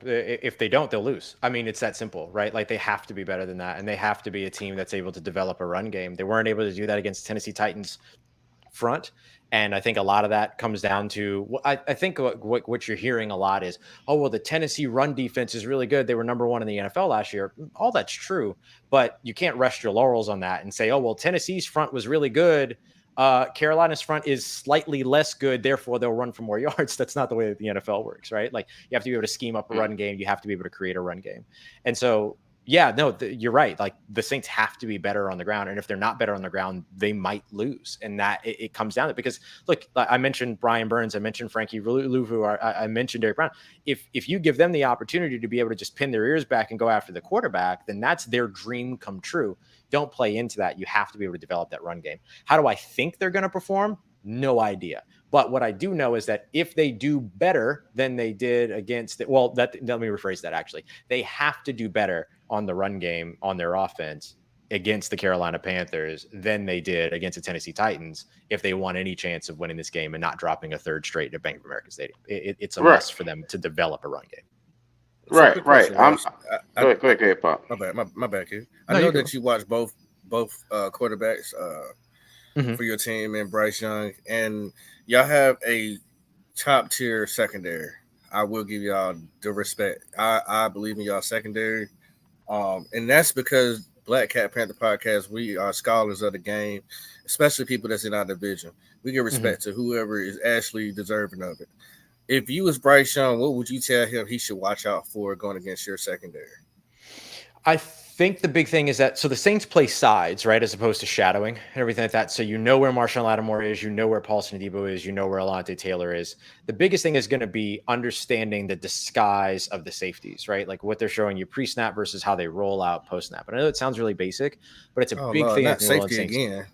If they don't, they'll lose. I mean, it's that simple, right? Like, they have to be better than that, and they have to be a team that's able to develop a run game. They weren't able to do that against Tennessee Titans front, and I think a lot of that comes down to I think what you're hearing a lot is, oh, well, the Tennessee run defense is really good. They were number one in the NFL last year. All that's true, but you can't rest your laurels on that and say, oh, well, Tennessee's front was really good. Carolina's front is slightly less good, therefore they'll run for more yards. That's not the way that the NFL works, right? Like, you have to be able to scheme up a run game. You have to be able to create a run game. And so, yeah, no, you're right. Like, the Saints have to be better on the ground. And if they're not better on the ground, they might lose. And that it comes down to it. Because, look, I mentioned Brian Burns. I mentioned Frankie Louvu. I mentioned Derek Brown. If you give them the opportunity to be able to just pin their ears back and go after the quarterback, then that's their dream come true. Don't play into that. You have to be able to develop that run game. How do I think they're going to perform? No idea. But what I do know is that if they do better than they did against it, well, let me rephrase that actually. They have to do better on the run game, on their offense against the Carolina Panthers than they did against the Tennessee Titans if they want any chance of winning this game and not dropping a third straight at Bank of America Stadium. It's a must for them to develop a run game. So Right. Go ahead, Pop. My bad, kid. I know that you watch both quarterbacks for your team and Bryce Young, and y'all have a top tier secondary. I will give y'all the respect. I believe in y'all secondary, and that's because Black Cat Panther Podcast, we are scholars of the game, especially people that's in our division. We give respect to whoever is actually deserving of it. If you was Bryce Young, what would you tell him he should watch out for going against your secondary? I think the big thing is that, so the Saints play sides, right, as opposed to shadowing and everything like that. So you know where Marshawn Lattimore is, you know where Paulson Adebo is, you know where Alontae Taylor is. The biggest thing is going to be understanding the disguise of the safeties, right? Like what they're showing you pre-snap versus how they roll out post-snap. And I know it sounds really basic, but it's a big thing. Not safety again.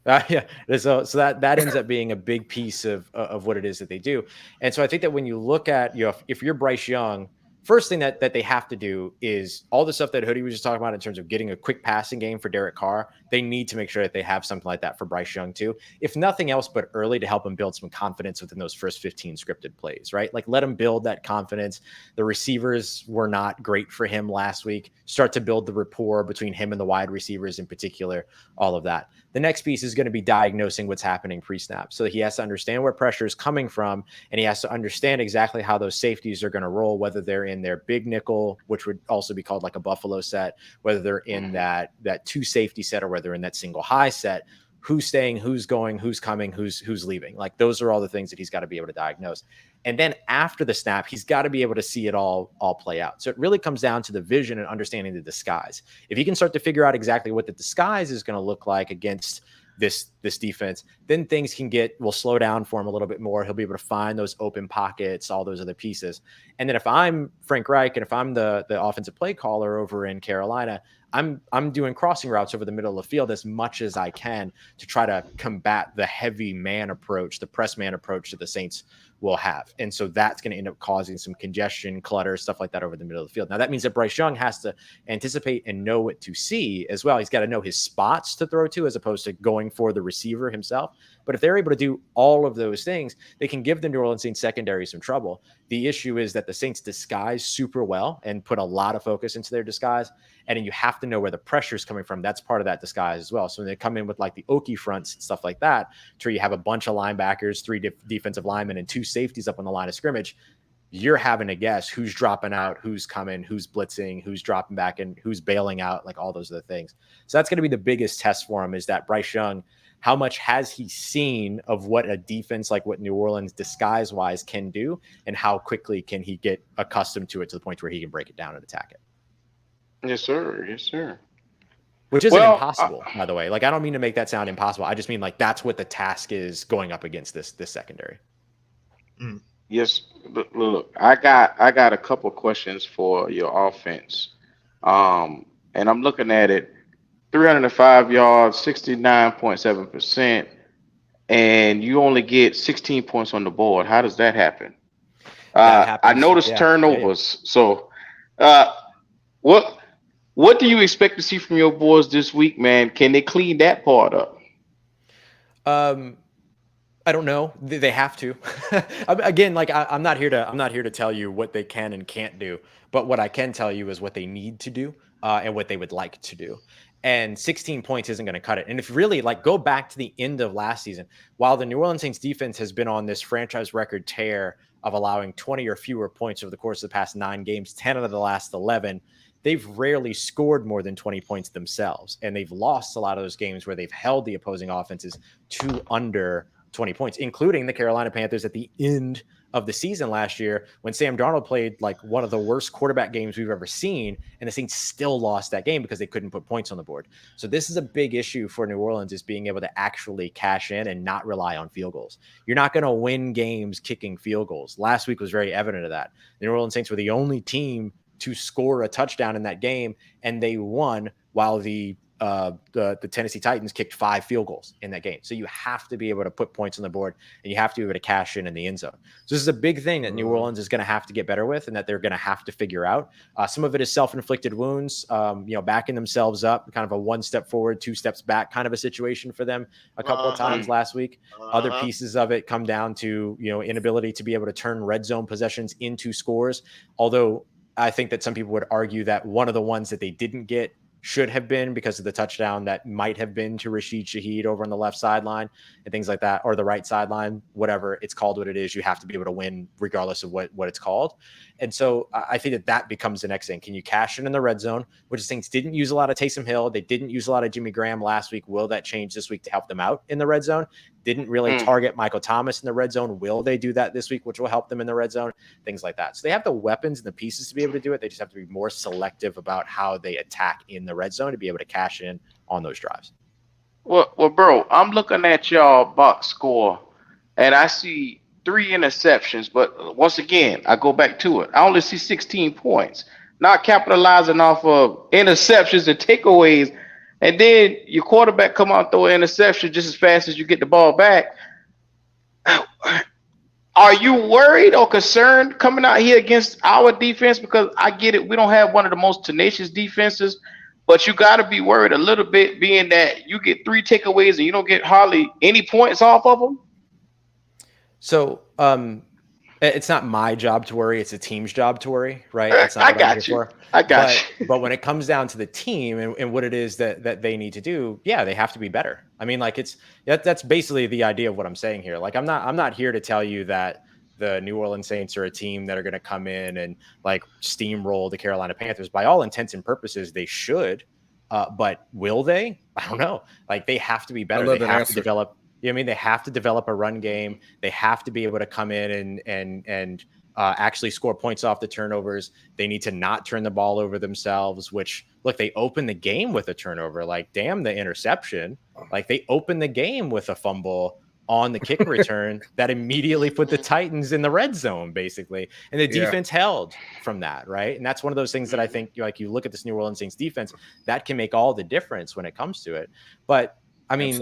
Yeah. So that ends up being a big piece of what it is that they do. And so I think that when you look at, if you're Bryce Young, first thing that they have to do is all the stuff that Hoodie was just talking about in terms of getting a quick passing game for Derek Carr. They need to make sure that they have something like that for Bryce Young too, if nothing else but early, to help him build some confidence within those first 15 scripted plays, right? Like, let him build that confidence. The receivers were not great for him last week. Start to build the rapport between him and the wide receivers in particular, all of that. The next piece is going to be diagnosing what's happening pre-snap. So he has to understand where pressure is coming from, and he has to understand exactly how those safeties are going to roll, whether they're in their big nickel, which would also be called like a Buffalo set, whether they're in that two safety set, or whether they're in that single high set. Who's staying, who's going, who's coming, who's leaving. Like, those are all the things that he's got to be able to diagnose. And then after the snap, he's got to be able to see it all play out. So it really comes down to the vision and understanding the disguise. If he can start to figure out exactly what the disguise is going to look like against this defense, then things will slow down for him a little bit more. He'll be able to find those open pockets, all those other pieces. And then if I'm Frank Reich, and if I'm the offensive play caller over in Carolina, I'm doing crossing routes over the middle of the field as much as I can to try to combat the heavy man approach, the press man approach that the Saints will have. And so that's going to end up causing some congestion, clutter, stuff like that over the middle of the field. Now, that means that Bryce Young has to anticipate and know what to see as well. He's got to know his spots to throw to, as opposed to going for the receiver himself. But if they're able to do all of those things, they can give the New Orleans Saints secondary some trouble. The issue is that the Saints disguise super well and put a lot of focus into their disguise. And then you have to know where the pressure is coming from. That's part of that disguise as well. So when they come in with like the Okie fronts and stuff like that, to where you have a bunch of linebackers, 3 defensive linemen, and 2 safeties up on the line of scrimmage, you're having to guess who's dropping out, who's coming, who's blitzing, who's dropping back, and who's bailing out, like all those other things. So that's going to be the biggest test for him, is that Bryce Young, how much has he seen of what a defense like what New Orleans disguise-wise can do, and how quickly can he get accustomed to it to the point where he can break it down and attack it? Yes, sir. Yes, sir. Which isn't impossible, by the way. Like, I don't mean to make that sound impossible. I just mean like that's what the task is going up against this secondary. Yes. Look, I got a couple questions for your offense. And I'm looking at it. 305 yards, 69.7%, and you only get 16 points on the board. How does that happen? I noticed turnovers. So, what do you expect to see from your boys this week, man? Can they clean that part up? I don't know. They have to. Again, like I'm not here to tell you what they can and can't do, but what I can tell you is what they need to do and what they would like to do. And 16 points isn't going to cut it. And if really like go back to the end of last season, while the New Orleans Saints defense has been on this franchise record tear of allowing 20 or fewer points over the course of the past 9 games, 10 out of the last 11, they've rarely scored more than 20 points themselves. And they've lost a lot of those games where they've held the opposing offenses to under 20 points, including the Carolina Panthers at the end of the season last year when Sam Darnold played like one of the worst quarterback games we've ever seen, and the Saints still lost that game because they couldn't put points on the board. So this is a big issue for New Orleans, is being able to actually cash in and not rely on field goals. You're not going to win games kicking field goals. Last week was very evident of that. The New Orleans Saints were the only team to score a touchdown in that game, and they won while the Tennessee Titans kicked 5 field goals in that game. So you have to be able to put points on the board, and you have to be able to cash in the end zone. So this is a big thing that New Orleans is going to have to get better with, and that they're going to have to figure out. Some of it is self-inflicted wounds, backing themselves up, kind of a 1 step forward, 2 steps back kind of a situation for them a couple of times last week. Other pieces of it come down to, inability to be able to turn red zone possessions into scores. Although I think that some people would argue that one of the ones that they didn't get should have been because of the touchdown that might have been to Rashid Shaheed over on the left sideline and things like that, or the right sideline, whatever it's called, what it is, you have to be able to win regardless of what it's called. And so I think that becomes the next thing. Can you cash in the red zone, which the Saints didn't use a lot of Taysom Hill. They didn't use a lot of Jimmy Graham last week. Will that change this week to help them out in the red zone? Didn't really target Michael Thomas in the red zone. Will they do that this week, which will help them in the red zone? Things like that. So they have the weapons and the pieces to be able to do it. They just have to be more selective about how they attack in the red zone to be able to cash in on those drives. Well, bro, I'm looking at y'all box score, and I see 3 interceptions. But once again, I go back to it. I only see 16 points. Not capitalizing off of interceptions and takeaways. And then your quarterback come out and throw an interception just as fast as you get the ball back. Are you worried or concerned coming out here against our defense? Because I get it, we don't have one of the most tenacious defenses, but you got to be worried a little bit, being that you get 3 takeaways and you don't get hardly any points off of them. So it's not my job to worry. It's the team's job to worry, right? That's not I got you. But when it comes down to the team and what it is that they need to do, yeah, they have to be better. I mean, like that's basically the idea of what I'm saying here. Like I'm not here to tell you that the New Orleans Saints are a team that are going to come in and like steamroll the Carolina Panthers. By all intents and purposes, they should. But will they? I don't know. Like they have to be better. They have to develop. They have to develop a run game. They have to be able to come in and actually score points off the turnovers. They need to not turn the ball over themselves, which, look, they opened the game with a turnover. Like, damn the interception. Like, they opened the game with a fumble on the kick return that immediately put the Titans in the red zone, basically. And the defense held from that, right? And that's one of those things that I think, like, you look at this New Orleans Saints defense, that can make all the difference when it comes to it. But I mean,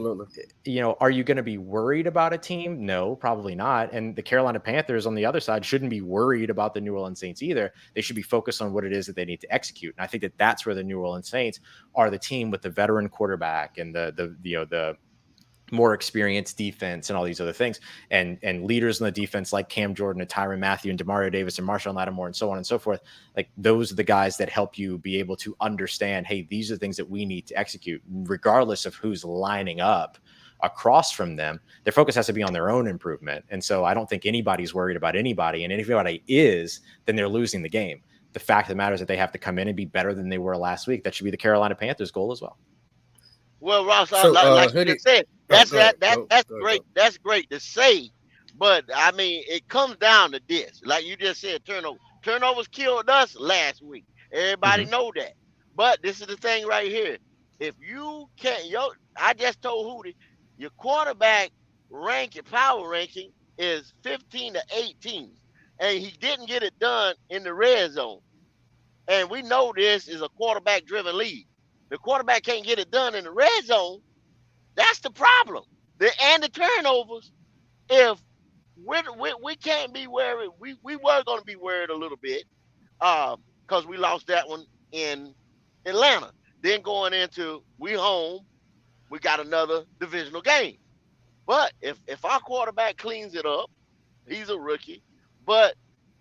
are you going to be worried about a team? No, probably not. And the Carolina Panthers on the other side shouldn't be worried about the New Orleans Saints either. They should be focused on what it is that they need to execute. And I think that that's where the New Orleans Saints are the team with the veteran quarterback and the more experienced defense and all these other things, and leaders in the defense like Cam Jordan and Tyrann Mathieu and Demario Davis and Marshawn Lattimore and so on and so forth. Like, those are the guys that help you be able to understand, hey, these are things that we need to execute regardless of who's lining up across from them. Their focus has to be on their own improvement. And so I don't think anybody's worried about anybody. And if anybody is, then they're losing the game. The fact of the matter is that they have to come in and be better than they were last week. That should be the Carolina Panthers' goal as well. Well, Ross, So, like you Hoodie, just said, go that's ahead, that's go great. ahead. That's great to say, but I mean, it comes down to this. Like you just said, turnovers killed us last week. Everybody know that. But this is the thing right here. If you can't, I just told Hoodie, your quarterback power ranking is 15 to 18, and he didn't get it done in the red zone. And we know this is a quarterback-driven league. The quarterback can't get it done in the red zone. That's the problem. And the turnovers. If we can't be worried, we were going to be worried a little bit because we lost that one in Atlanta. Then going into we home, we got another divisional game. But if our quarterback cleans it up, he's a rookie. But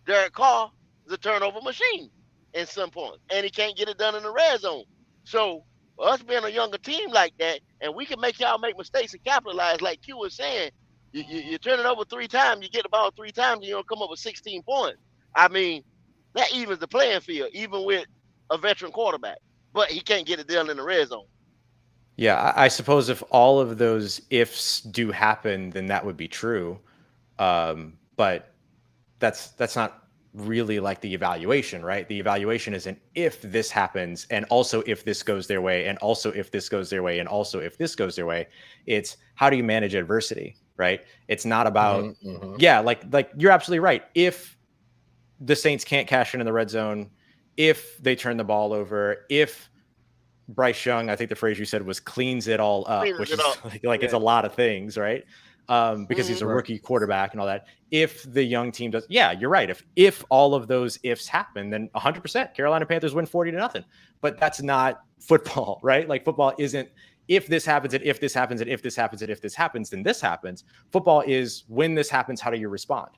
Derek Carr is a turnover machine in some points, and he can't get it done in the red zone. So us being a younger team like that, and we can make y'all make mistakes and capitalize, like Q was saying, you turn it over 3 times, you get the ball 3 times, and you don't come up with 16 points. I mean, that evens the playing field, even with a veteran quarterback. But he can't get it done in the red zone. Yeah, I suppose if all of those ifs do happen, then that would be true. But that's not really like the evaluation, right? The evaluation isn't if this happens, and also if this goes their way, and also if this goes their way, and also if this goes their way. It's how do you manage adversity, right? It's not about, yeah, like you're absolutely right. If the Saints can't cash in the red zone, if they turn the ball over, if Bryce Young, I think the phrase you said was cleans it all up, which is like it's a lot of things, right? Because he's a rookie quarterback and all that. If the young team does, yeah, you're right. If all of those ifs happen, then 100% Carolina Panthers win 40-0. But that's not football, right? Like football isn't if this happens and if this happens and if this happens and if this happens, then this happens. Football is when this happens, how do you respond?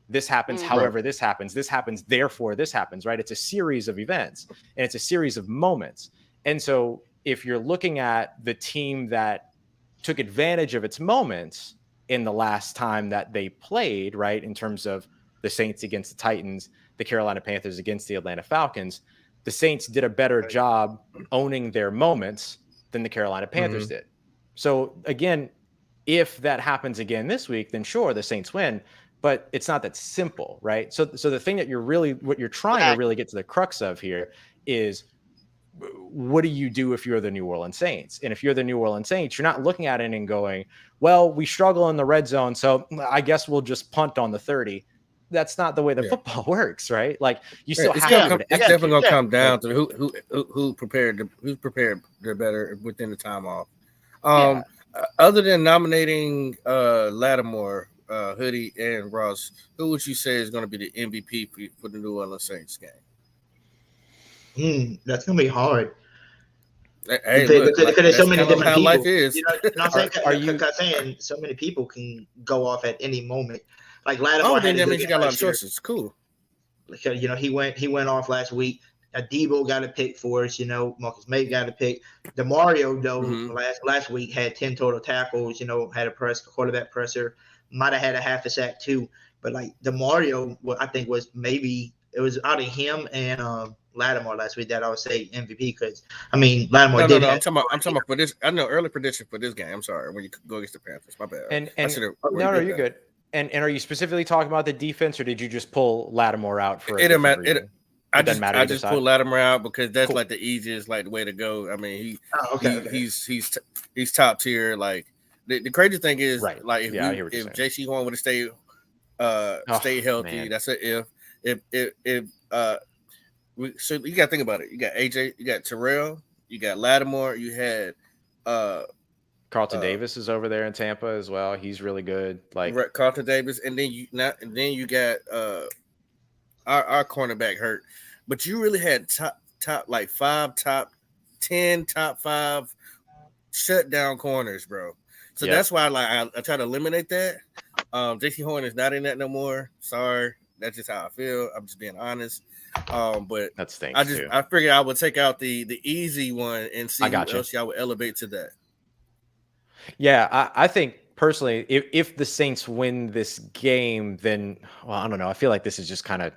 This happens, however this happens, therefore this happens, right? It's a series of events and it's a series of moments. And so if you're looking at the team that took advantage of its moments in the last time that they played, right, in terms of the Saints against the Titans, the Carolina Panthers against the Atlanta Falcons, the Saints did a better job owning their moments than the Carolina Panthers did. So again, if that happens again this week, then sure, the Saints win, but it's not that simple, right? So the thing that what you're trying to really get to the crux of here is, what do you do if you're the New Orleans Saints? And if you're the New Orleans Saints, you're not looking at it and going, well, we struggle in the red zone, so I guess we'll just punt on the 30. That's not the way that football works, right? Like you still have to. It's definitely gonna come down to who prepared the better within the time off. Other than nominating Lattimore, Hoodie, and Ross, who would you say is going to be the MVP for the New Orleans Saints game? That's gonna be hard. Hey, because there's so many different people. Life is. You know because saying so many people can go off at any moment. Like Lattimore, then that means you got a lot of choices. Cool. Because he went off last week. Debo got a pick for us. Marcus May got a pick. DeMario though last week had 10 total tackles. Had a quarterback presser. Might have had a half a sack too. But like DeMario, I think was maybe it was out of him and Lattimore last week that I would say MVP because Lattimore did. No. I'm talking about for this. I know early prediction for this game. I'm sorry when you go against the Panthers. My bad. And no, you're good. And are you specifically talking about the defense, or did you just pull Lattimore out for? It doesn't matter. I just pull Lattimore out because that's like the easiest the way to go. I mean, he's top tier. Like the crazy thing is, like if JC Horn would have stayed healthy, man. That's a if so you got to think about it. You got AJ, you got Terrell, you got Lattimore, you had Carlton Davis is over there in Tampa as well. He's really good. Like Carlton Davis, and then you got our cornerback hurt, but you really had top like 5, top 10, top 5 shutdown corners, bro. So that's why I try to eliminate that. JC Horn is not in that no more. Sorry, that's just how I feel. I'm just being honest. But that stinks too. I figured I would take out the easy one and see who else y'all would elevate to that. Yeah, I think personally, if the Saints win this game, then I don't know. I feel like this is just kind of.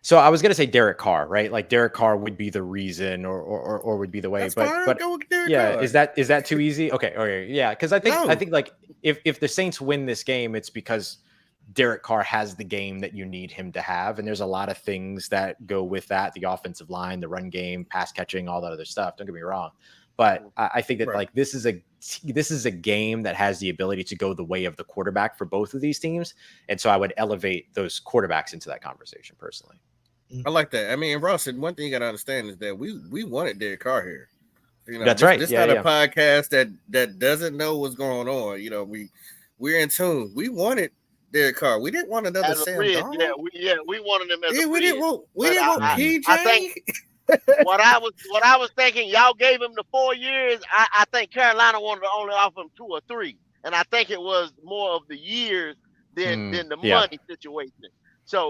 So I was gonna say Derek Carr, right? Like Derek Carr would be the reason, or would be the way. That's fine. Go with Derek yeah, Carr. is that too easy? Okay, yeah, because I think like if the Saints win this game, it's because Derek Carr has the game that you need him to have, and there's a lot of things that go with that: the offensive line, the run game, pass catching, all that other stuff. Don't get me wrong, but I think that like this is a game that has the ability to go the way of the quarterback for both of these teams, and so I would elevate those quarterbacks into that conversation personally. I like that. I mean, Ross, one thing you got to understand is that we wanted Derek Carr here. You know, That's right. This not a podcast that doesn't know what's going on. You know, we're in tune. We wanted Derek Carr. We didn't want another Sam Darnold. We wanted him as a we bridge. didn't want PJ. I think what I was thinking, y'all gave him the 4 years. I think Carolina wanted to only offer him 2 or 3, and I think it was more of the years than the money situation. So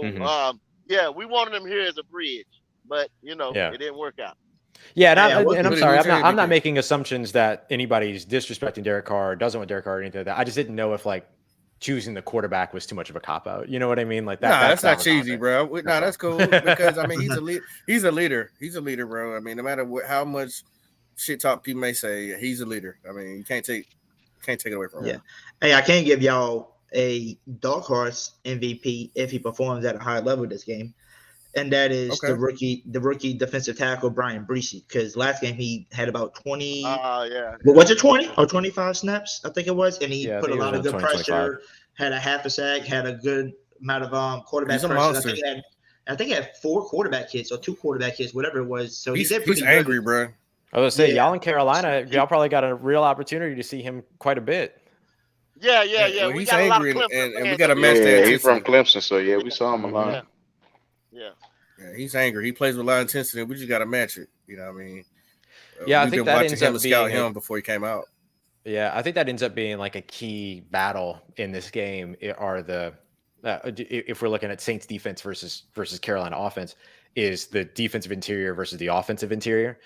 we wanted him here as a bridge, but it didn't work out. Yeah, and I'm sorry, I'm not making assumptions that anybody's disrespecting Derek Carr or doesn't want Derek Carr or anything like that. I just didn't know if like choosing the quarterback was too much of a cop out. You know what I mean? Like that. Nah, that's not cheesy, bro. That's cool because I mean he's a leader. He's a leader, bro. I mean, no matter how much shit talk people may say, he's a leader. I mean, you can't take it away from him. Hey, I can't give y'all a dark horse MVP if he performs at a high level this game, and that is the rookie defensive tackle Brian Bresee, because last game he had about 20. Was it 20 or 25 snaps? I think it was, and he put a lot of good pressure. Had a half a sack. Had a good amount of quarterback pressure. I think he had 4 quarterback hits or 2 quarterback hits, whatever it was. So he's angry, bro. I was gonna say y'all in Carolina, y'all probably got a real opportunity to see him quite a bit. Yeah. Well, we he's got angry, a lot of Clemson and we got to match that. He's from Clemson, so we saw him a lot. Yeah, he's angry. He plays with a lot of intensity. We just got to match it. You know what I mean? I think that ends up scout him before he came out. Yeah, I think that ends up being like a key battle in this game. Are the if we're looking at Saints defense versus Carolina offense, is the defensive interior versus the offensive interior.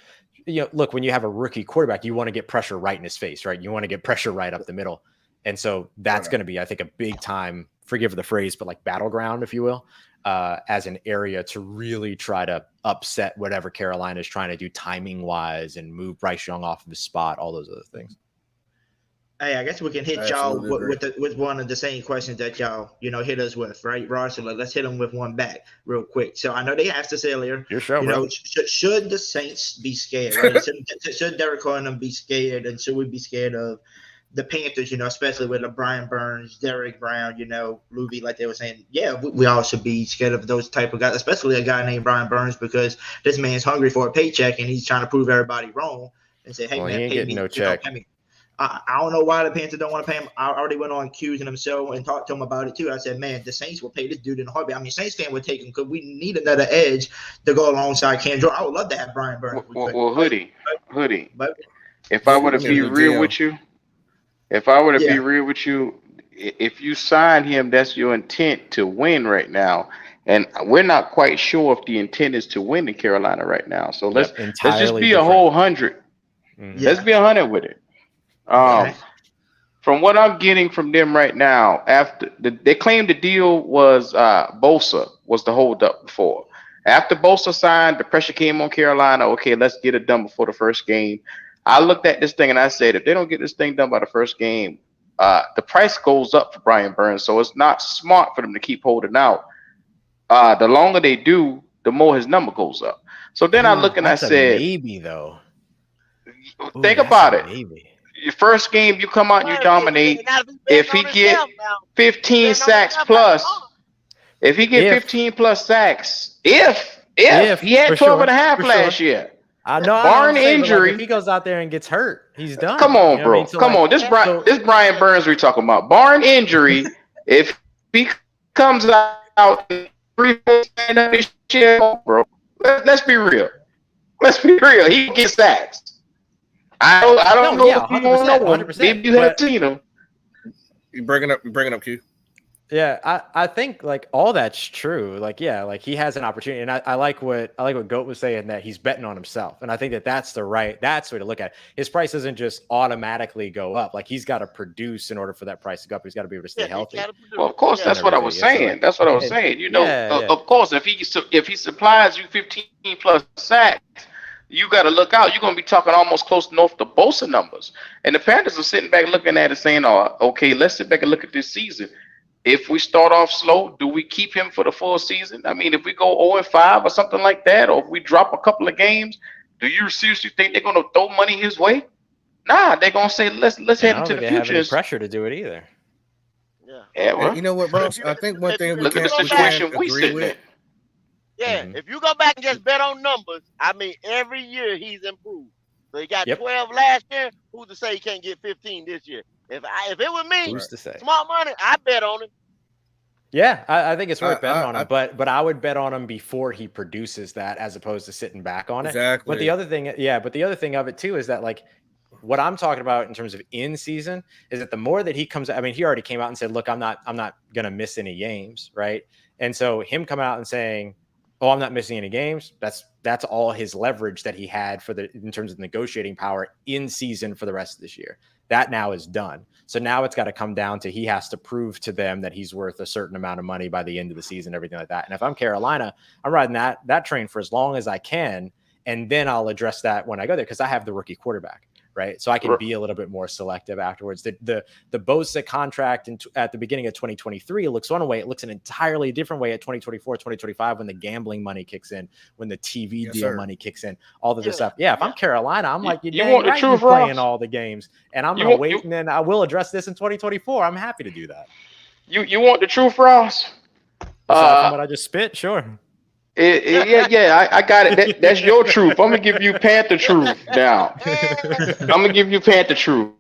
Look, when you have a rookie quarterback, you want to get pressure right in his face, right? You want to get pressure right up the middle. And so that's going to be, I think, a big time, forgive the phrase, but like battleground, if you will, as an area to really try to upset whatever Carolina is trying to do timing wise and move Bryce Young off of his spot, all those other things. Hey, I guess we can hit y'all with one of the same questions that y'all, hit us with, right, Ross? So let's hit them with one back real quick. So I know they asked us earlier. Your show, bro. Should the Saints be scared? Right? should Derek Carr and them be scared, and should we be scared of the Panthers? Especially with Brian Burns, Derek Brown, Luby, like they were saying. Yeah, we all should be scared of those type of guys, especially a guy named Brian Burns, because this man's hungry for a paycheck and he's trying to prove everybody wrong and say, "Hey, man, he ain't getting no check." I don't know why the Panthers don't want to pay him. I already went on accusing him and talked to him about it too. I said, man, the Saints will pay this dude in a heartbeat. I mean, Saints fan would take him because we need another edge to go alongside Cam Jordan. I would love to have Brian Burns. Well, Hoodie. If I were to be real with you, if you sign him, that's your intent to win right now. And we're not quite sure if the intent is to win in Carolina right now. So let's just be a whole 100. Mm-hmm. Let's be 100 with it. From what I'm getting from them right now, after they claimed the deal was Bosa was the hold up before. After Bosa signed, the pressure came on Carolina. Okay, let's get it done before the first game. I looked at this thing and I said, if they don't get this thing done by the first game, the price goes up for Brian Burns. So it's not smart for them to keep holding out. The longer they do, the more his number goes up. So then I look and I said, maybe though. Think about it. Maybe. Your first game, you come out and you dominate. If he get 15 sacks plus, if he get 15 plus sacks, if he had 12 and a half last year. I know. Barring injury, if he goes out there and gets hurt, he's done. Come on, bro. Come on. This Brian Burns we're talking about. Barring injury, if he comes out and 3-4 stand up this shit, bro. Let's be real. He gets sacks. I don't know if you don't know him. Maybe you have seen him. You bringing up Q? Yeah, I think like all that's true. Like, yeah, like he has an opportunity, and I like what Goat was saying, that he's betting on himself, and I think that's the way to look at it. His price doesn't just automatically go up. Like he's got to produce in order for that price to go up. He's got to be able to stay healthy. Well, of course, that's what I was saying. That's what I was saying. You know, of course, if he supplies you 15 plus sacks, you got to look out. You're going to be talking almost close north to Bosa numbers. And the Panthers are sitting back looking at it saying, oh, okay, let's sit back and look at this season. If we start off slow, do we keep him for the full season? I mean, if we go 0-5 or something like that, or if we drop a couple of games, do you seriously think they're going to throw money his way? Nah, they're going to say, let's head into the future. They have any pressure to do it either. Yeah, well, you know what, Ross? I think one thing look at the situation we sit in. Yeah, if you go back and just bet on numbers, I mean, every year he's improved. So he got 12 last year. Who's to say he can't get 15 this year? If it was me, who's to say? Smart money, I bet on him. Yeah, I think it's worth betting on him, but I would bet on him before he produces that, as opposed to sitting back on it. Exactly. But the other thing of it too is that, like, what I'm talking about in terms of in season is that the more that he comes, I mean, he already came out and said, look, I'm not gonna miss any games, right? And so him coming out and saying, oh, I'm not missing any games, that's all his leverage that he had in terms of negotiating power in season for the rest of this year. That now is done. So now it's got to come down to, he has to prove to them that he's worth a certain amount of money by the end of the season, everything like that. And if I'm Carolina, I'm riding that train for as long as I can, and then I'll address that when I go there, because I have the rookie quarterback, right? So I can be a little bit more selective afterwards. The Bosa contract at the beginning of 2023 looks one way. It looks an entirely different way at 2024, 2025, when the gambling money kicks in, when the TV deal money kicks in, all of this stuff. Yeah, if I'm Carolina, I'm like, you want the truth, playing all the games, and I'm going to wait, and then I will address this in 2024. I'm happy to do that. You want the truth, Ross? Aside from what I just spit, sure. I got it. That's your truth. I'm gonna give you Panther truth now. I'm gonna give you Panther truth.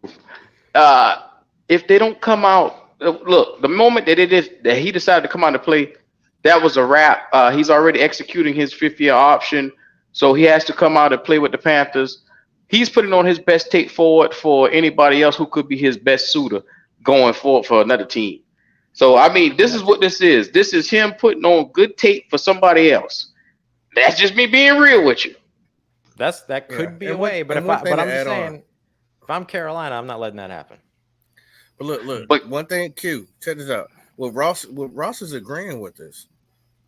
If they don't come out, look, the moment that he decided to come out and play, that was a wrap. He's already executing his 5th-year option, so he has to come out and play with the Panthers. He's putting on his best tape forward for anybody else who could be his best suitor going forward for another team. So, I mean, this is what this is. This is him putting on good tape for somebody else. That's just me being real with you. That could be a way, but I'm just saying, if I'm Carolina, I'm not letting that happen. But look. One thing, Q, check this out. Ross is agreeing with this.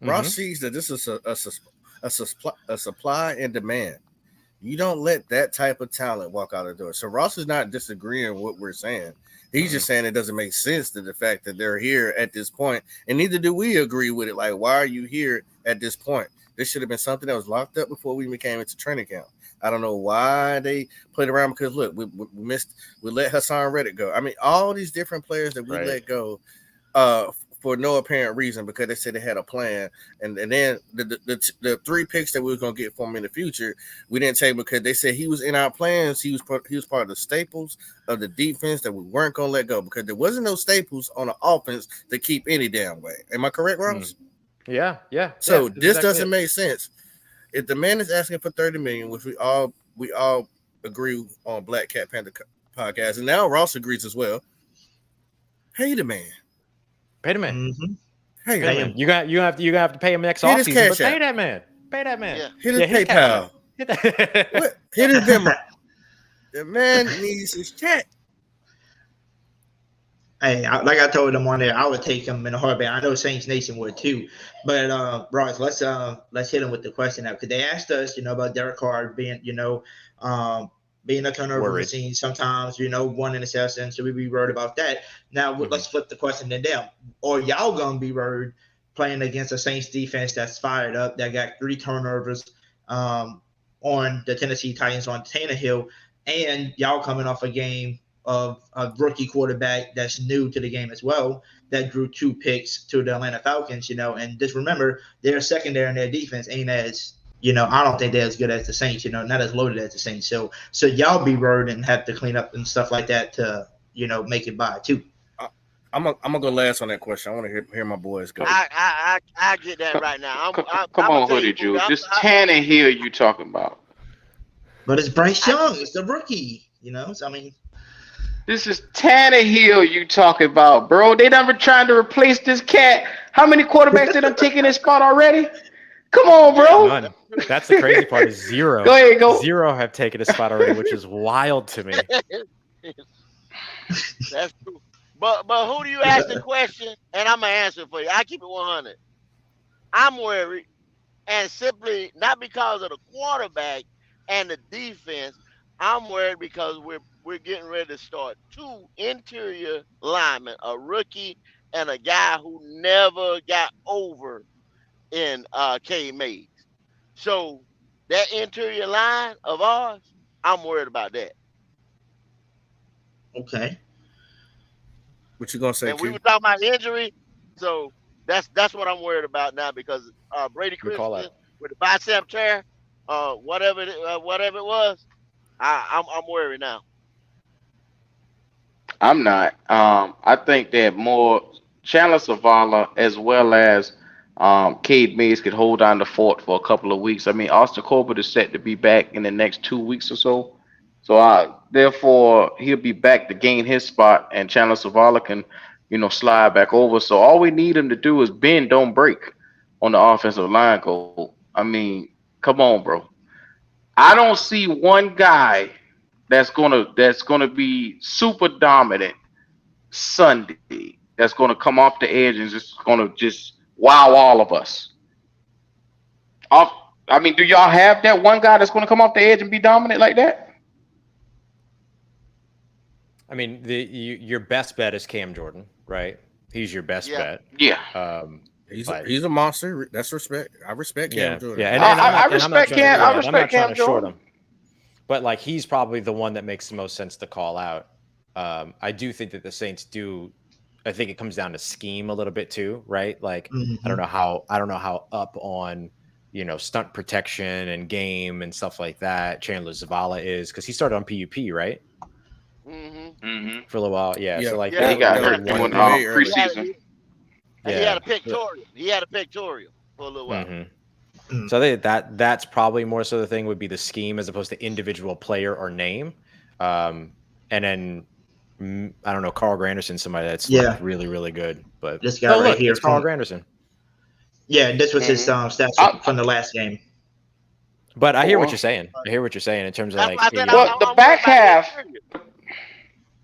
Ross sees that this is a supply and demand. You don't let that type of talent walk out the door. So Ross is not disagreeing with what we're saying. He's just saying it doesn't make sense to the fact that they're here at this point, and neither do we agree with it. Like, why are you here at this point? This should have been something that was locked up before we even came into training camp. I don't know why they played around, because look, we let Hassan Reddick go. I mean, all these different players that we let go for no apparent reason, because they said they had a plan, and then the 3 picks that we were gonna get for him in the future, we didn't take, because they said he was in our plans. He was part of the staples of the defense that we weren't gonna let go, because there wasn't no staples on the offense to keep any damn way. Am I correct, Ross? Yeah. So this doesn't make sense. If the man is asking for $30 million, which we all agree on Black Cat Panther podcast, and now Ross agrees as well. Pay the man. Pay the man. Mm-hmm. Pay him. You have to pay him next offseason. But pay that man. Pay that man. Yeah. Hit his PayPal. Hit his Venmo. The man needs his check. Hey, like I told them on there, I would take him in a heartbeat. I know Saints Nation would too. But Bryce, let's hit him with the question now, because they asked us, about Derek Carr being, being a turnover machine sometimes, 1 interception. Should we be worried about that? Now let's flip the question to them. Are y'all gonna be worried playing against a Saints defense that's fired up, that got 3 turnovers on the Tennessee Titans on Tannehill, and y'all coming off a game of a rookie quarterback that's new to the game as well, that drew 2 picks to the Atlanta Falcons, and just remember, their secondary and their defense ain't as, I don't think they're as good as the Saints, not as loaded as the Saints. So y'all be worried and have to clean up and stuff like that to, make it by too. I'm gonna go last on that question. I want to hear my boys go. I get that right now. Come on, Hoodie, Jube. This Tannehill you talking about? But it's Bryce Young. It's the rookie, So, I mean. This is Tannehill you talking about, bro. They never trying to replace this cat. How many quarterbacks did them taking his spot already? Come on, Yeah, bro. None. That's the crazy part is zero. Go ahead, go. Zero have taken a spot already, which is wild to me. that's true. But who do you ask the question? And I'm gonna answer for you. I keep it 100. I'm worried, and simply not because of the quarterback and the defense. I'm worried because we're getting ready to start 2 interior linemen, a rookie and a guy who never got over in K Mays. So that interior line of ours, I'm worried about that. Okay. What you gonna say, And we Q? were talking about injury, so that's what I'm worried about now because Brady Good call Christensen out. with the bicep tear, whatever it was, I'm worried now. I'm not. I think that more Chandler Savala as well as Cade Mays could hold on the fort for a couple of weeks. I mean, Austin Colbert is set to be back in the next 2 weeks or so. So therefore he'll be back to gain his spot, and Chandler Savala can, slide back over. So all we need him to do is bend, don't break on the offensive line. Cole. I mean, come on, bro. I don't see one guy that's gonna be super dominant Sunday that's going to come off the edge and just going to just wow all of us. Off, I mean, do y'all have that one guy that's going to come off the edge and be dominant like that? I mean, your best bet is Cam Jordan, right? He's your best Yeah. bet. Yeah, He's a monster. That's respect. I respect Cam Jordan. Yeah, I I'm not respect trying Cam. to, I I'm respect not trying Cam to short Jordan. him, but like he's probably the one that makes the most sense to call out. I do think that the Saints do. I think it comes down to scheme a little bit too, right? Like I don't know how up on stunt protection and game and stuff like that Chandler Zavala is because he started on PUP, right? Mm-hmm. For a little while, yeah. Yeah. So like Yeah, He got he had hurt a doing way early. preseason. he had a pictorial. He had a pictorial for a little while. So I think that's probably more so the thing would be the scheme as opposed to individual player or name. And then I don't know, Carl Granderson, somebody that's really, really good. But this guy right here it's Carl from Granderson. Yeah, this was his stats from the last game. But I hear what you're saying. I hear what you're saying in terms of That's like why I said Well, the I'm back worried about half, interior.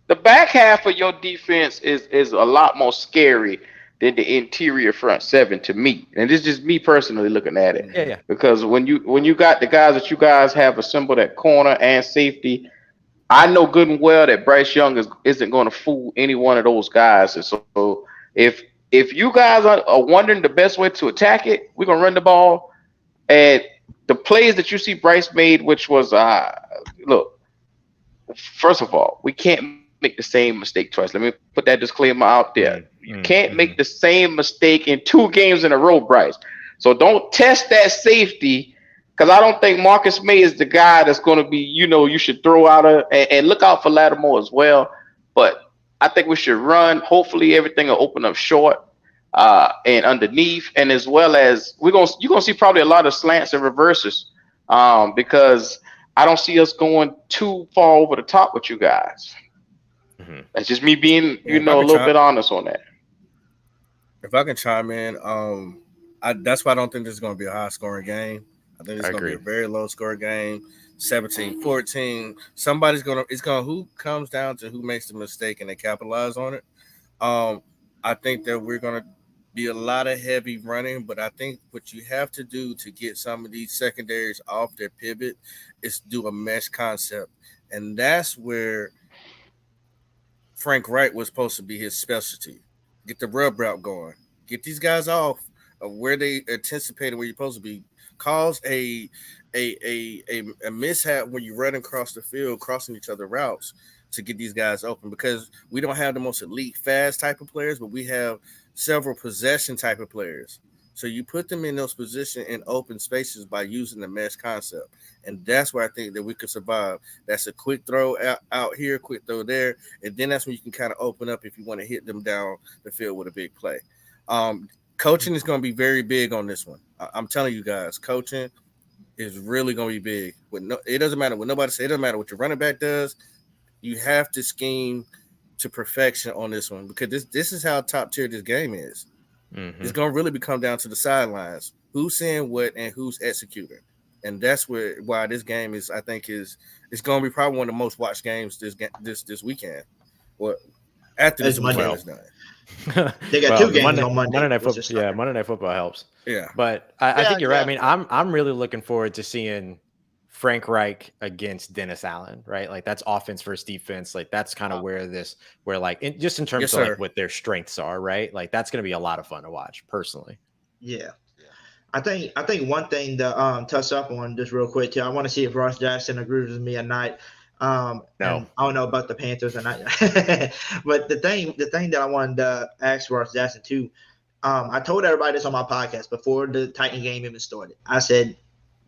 the back half of your defense is a lot more scary than the interior front seven to me. And this is just me personally looking at it. yeah. Because when you got the guys that you guys have assembled at corner and safety, I know good and well that Bryce Young isn't going to fool any one of those guys. And so if you guys are wondering the best way to attack it, we're gonna run the ball. And the plays that you see Bryce made, which was look, first of all, we can't make the same mistake twice. Let me put that disclaimer out there. You can't make the same mistake in 2 games in a row, Bryce. So don't test that safety because I don't think Marcus May is the guy that's going to be, you should throw out and look out for Lattimore as well. But I think we should run. Hopefully everything will open up short and underneath, and as well as you're gonna see probably a lot of slants and reverses because I don't see us going too far over the top with you guys. That's just me being, a little bit honest on that. If I can chime in, that's why I don't think this is going to be a high scoring game. I think it's going to be a very low scoring game, 17-14. Who comes down to who makes the mistake and they capitalize on it. I think that we're going to be a lot of heavy running, but I think what you have to do to get some of these secondaries off their pivot is do a mesh concept. And that's where Frank Wright was supposed to be his specialty. Get the rub route going. Get these guys off of where they anticipated where you're supposed to be. Cause a mishap when you run across the field, crossing each other routes to get these guys open because we don't have the most elite fast type of players, but we have several possession type of players. So you put them in those positions in open spaces by using the mesh concept. And that's where I think that we could survive. That's a quick throw out here, quick throw there. And then that's when you can kind of open up if you want to hit them down the field with a big play. Coaching is going to be very big on this one. I'm telling you guys, coaching is really going to be big. It doesn't matter what nobody says. It doesn't matter what your running back does. You have to scheme to perfection on this one because this is how top tier this game is. It's gonna really become down to the sidelines, who's saying what and who's executing, and that's why this game is. I think it's gonna be probably one of the most watched games this weekend. Well, after this weekend is done. They got two games on Monday. Monday Night Football, Monday Night Football helps. Yeah, but I think you're right. I mean, I'm really looking forward to seeing Frank Reich against Dennis Allen, right? Like that's offense versus defense. Like that's kind of where just in terms of like what their strengths are, right? Like that's going to be a lot of fun to watch personally. Yeah. I think one thing to touch up on just real quick too. I want to see if Ross Jackson agrees with me or not. No, I don't know about the Panthers or not. But the thing that I wanted to ask Ross Jackson too, I told everybody this on my podcast before the Titan game even started. I said,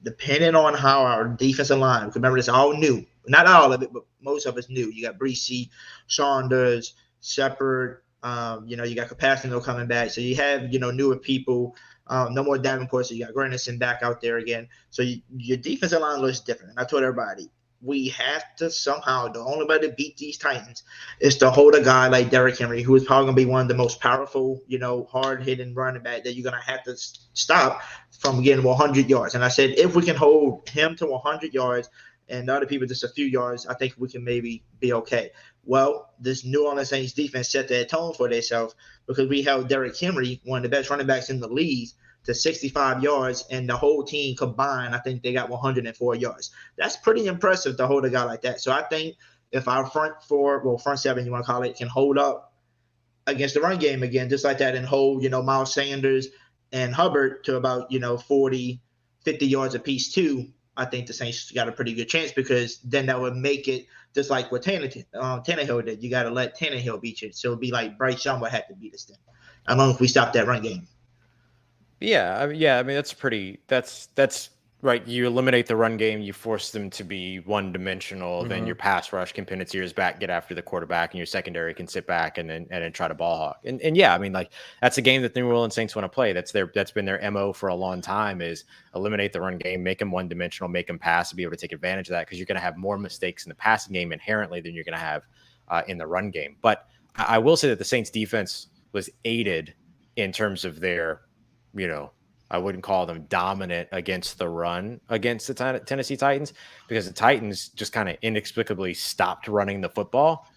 depending on how our defensive line, remember this all new, not all of it, but most of it's new. You got Bryce, Saunders, Shepard, you got Capacino coming back. So you have, newer people, no more Davenport. So you got Granderson back out there again. So your defensive line looks different. And I told everybody, we have to somehow, the only way to beat these Titans is to hold a guy like Derrick Henry, who is probably going to be one of the most powerful, hard-hitting running back that you're going to have to stop from getting 100 yards. And I said, if we can hold him to 100 yards and the other people just a few yards, I think we can maybe be okay. Well, this New Orleans Saints defense set that tone for themselves because we held Derrick Henry, one of the best running backs in the league, to 65 yards, and the whole team combined, I think they got 104 yards. That's pretty impressive to hold a guy like that. So I think if our front seven, you want to call it, can hold up against the run game again, just like that, and hold, Miles Sanders and Hubbard to about, 40, 50 yards apiece too, I think the Saints got a pretty good chance because then that would make it just like what Tannehill did. You got to let Tannehill beat you. So it would be like Bryce Young would have to beat us then, as long as we stop that run game. Yeah. I mean, that's right. You eliminate the run game, you force them to be one-dimensional. Then your pass rush can pin its ears back, get after the quarterback, and your secondary can sit back and then try to ball hawk. And yeah, I mean, like that's a game that the New Orleans Saints want to play. That's been their MO for a long time, is eliminate the run game, make them one-dimensional, make them pass, to be able to take advantage of that, because you're going to have more mistakes in the passing game inherently than you're going to have in the run game. But I will say that the Saints defense was aided in terms of their, I wouldn't call them dominant against the run against the Tennessee Titans, because the Titans just kind of inexplicably stopped running the football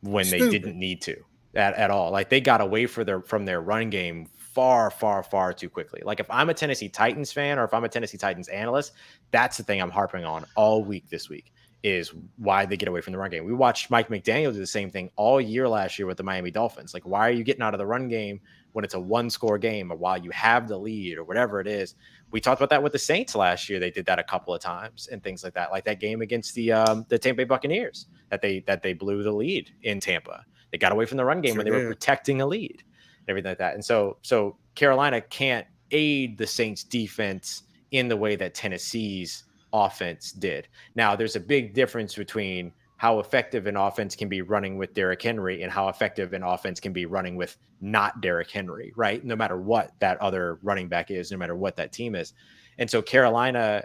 when they didn't need to at all. Like they got away from their run game far, far, far too quickly. Like if I'm a Tennessee Titans fan or if I'm a Tennessee Titans analyst, that's the thing I'm harping on all week this week, is why they get away from the run game. We watched Mike McDaniel do the same thing all year last year with the Miami Dolphins. Like, why are you getting out of the run game when it's a one-score game, or while you have the lead, or whatever it is? We talked about that with the Saints last year. They did that a couple of times and things like that. Like that game against the Tampa Bay Buccaneers that they blew the lead in Tampa. They got away from the run game when they were protecting a lead and everything like that. And so Carolina can't aid the Saints defense in the way that Tennessee's offense did. Now, there's a big difference between how effective an offense can be running with Derrick Henry and how effective an offense can be running with not Derrick Henry, right? No matter what that other running back is, no matter what that team is. And so Carolina,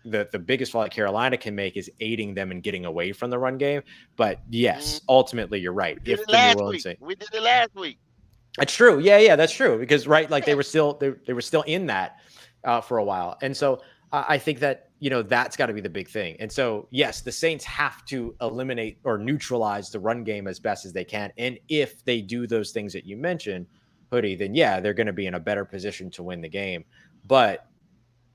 the biggest fault Carolina can make is aiding them in getting away from the run game. But yes, ultimately you're right. We did it last week. That's true. Yeah, that's true. Because like they were still in that for a while. And so I think that, that's got to be the big thing. And so, yes, the Saints have to eliminate or neutralize the run game as best as they can. And if they do those things that you mentioned, Hoodie, then yeah, they're going to be in a better position to win the game. But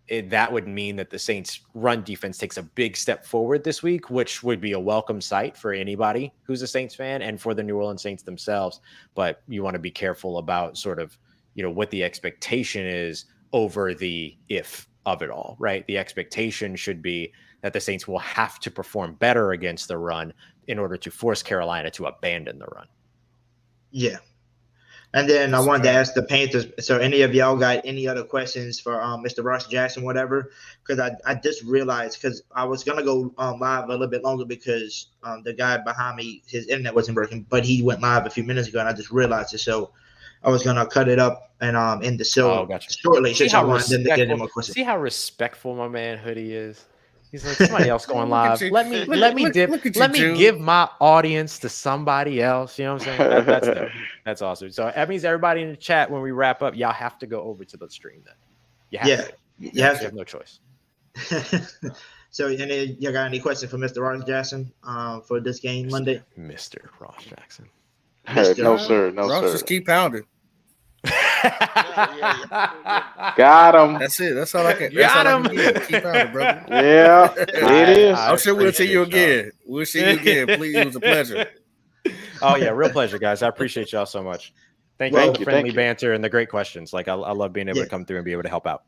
that would mean that the Saints run defense takes a big step forward this week, which would be a welcome sight for anybody who's a Saints fan and for the New Orleans Saints themselves. But you want to be careful about sort of, what the expectation is over the if of it all, right? The expectation should be that the Saints will have to perform better against the run in order to force Carolina to abandon the run. Yeah. And then I wanted to ask the Panthers, so any of y'all got any other questions for Mr. Ross Jackson, whatever? Because I just realized, because I was going to go live a little bit longer because the guy behind me, his internet wasn't working, but he went live a few minutes ago and I just realized it. So I was going to cut it up and end the show shortly. See how respectful my man Hoodie is? He's like, somebody else going Look at live. you. Let me Look at let you, me Jube. give my audience to somebody else. You know what I'm saying? That's dope. That's awesome. So that means everybody in the chat, when we wrap up, y'all have to go over to the stream then. You have to. You have You to. have no choice. So, and then you got any questions for Mr. Ross Jackson for this game Monday? Mr. Ross Jackson. No, sir. No, Ross, sir. just keep pounding. Got him. That's it. That's all I can. Got that's all him. I can give. Keep pounding, brother. Yeah, it is. I'm sure we'll see you appreciate y'all. again. We'll see you again. Please, it was a pleasure. Oh yeah, real pleasure, guys. I appreciate y'all so much. Thank you Well, for the friendly banter and the great questions. Like I love being able to come through and be able to help out.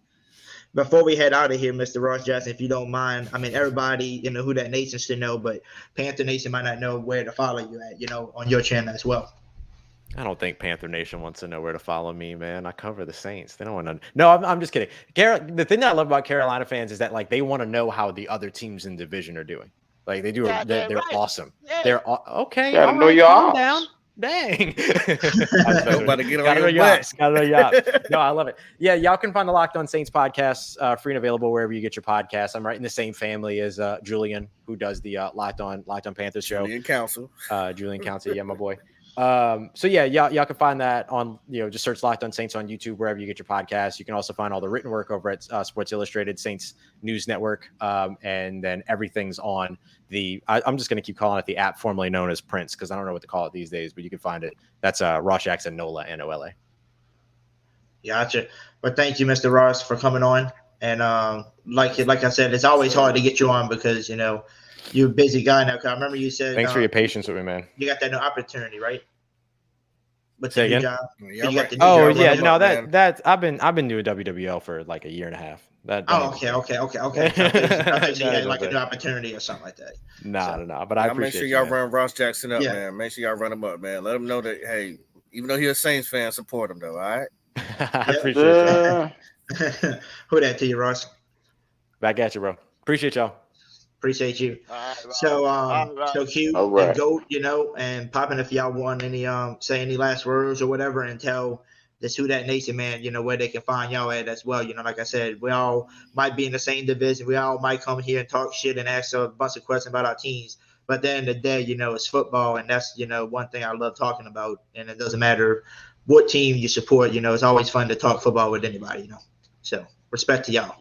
Before we head out of here, Mr. Ross Jackson, if you don't mind, I mean, everybody in the Who That Nation should know, but Panther Nation might not know where to follow you at, on your channel as well. I don't think Panther Nation wants to know where to follow me, man. I cover the Saints. They don't want to. No, I'm just kidding. The thing that I love about Carolina fans is that like they want to know how the other teams in division are doing. Like they do. They're right. awesome. Yeah. They're okay. Gotta all know right, your calm odds. down. Dang. Nobody get on Gotta know your your butt. odds. Gotta know your odds. No, I love it. Yeah, y'all can find the Locked On Saints podcast free and available wherever you get your podcasts. I'm right in the same family as Julian, who does the Locked On Panthers show. Julian Council. Julian Council, yeah, my boy. So yeah, y'all can find that on, just search Locked On Saints on YouTube, wherever you get your podcasts. You can also find all the written work over at Sports Illustrated Saints News Network. And then everything's on I'm just going to keep calling it the app formerly known as Prince, because I don't know what to call it these days, but you can find it. That's Ross Jackson, NOLA, NOLA. Gotcha. But thank you, Mr. Ross, for coming on. And like I said, it's always hard to get you on because, you're a busy guy now. 'Cause I remember you said Thanks for your patience with me, man. you got that new opportunity, right? But Say the new again? job. Yeah, You got the new Oh job yeah, running no, up, that I've been doing WWL for like a year and a half. Okay. I thought you had like a new opportunity or something like that. No. But I Y'all make appreciate sure you, y'all man. run Ross Jackson up, Yeah. man. Make sure y'all run him up, man. Let him know that, hey, even though he's a Saints fan, support him, though, all right? I appreciate y'all. Who that to you, Ross? Back at you, bro. Appreciate y'all. Appreciate you. All right, So, so Q All right. and Goat, and popping if y'all want any say any last words or whatever, and tell this Who That Nation, man, where they can find y'all at as well. Like I said, we all might be in the same division. We all might come here and talk shit and ask a bunch of questions about our teams. But at the end of the day, it's football, and that's one thing I love talking about. And it doesn't matter what team you support. It's always fun to talk football with anybody. So respect to y'all.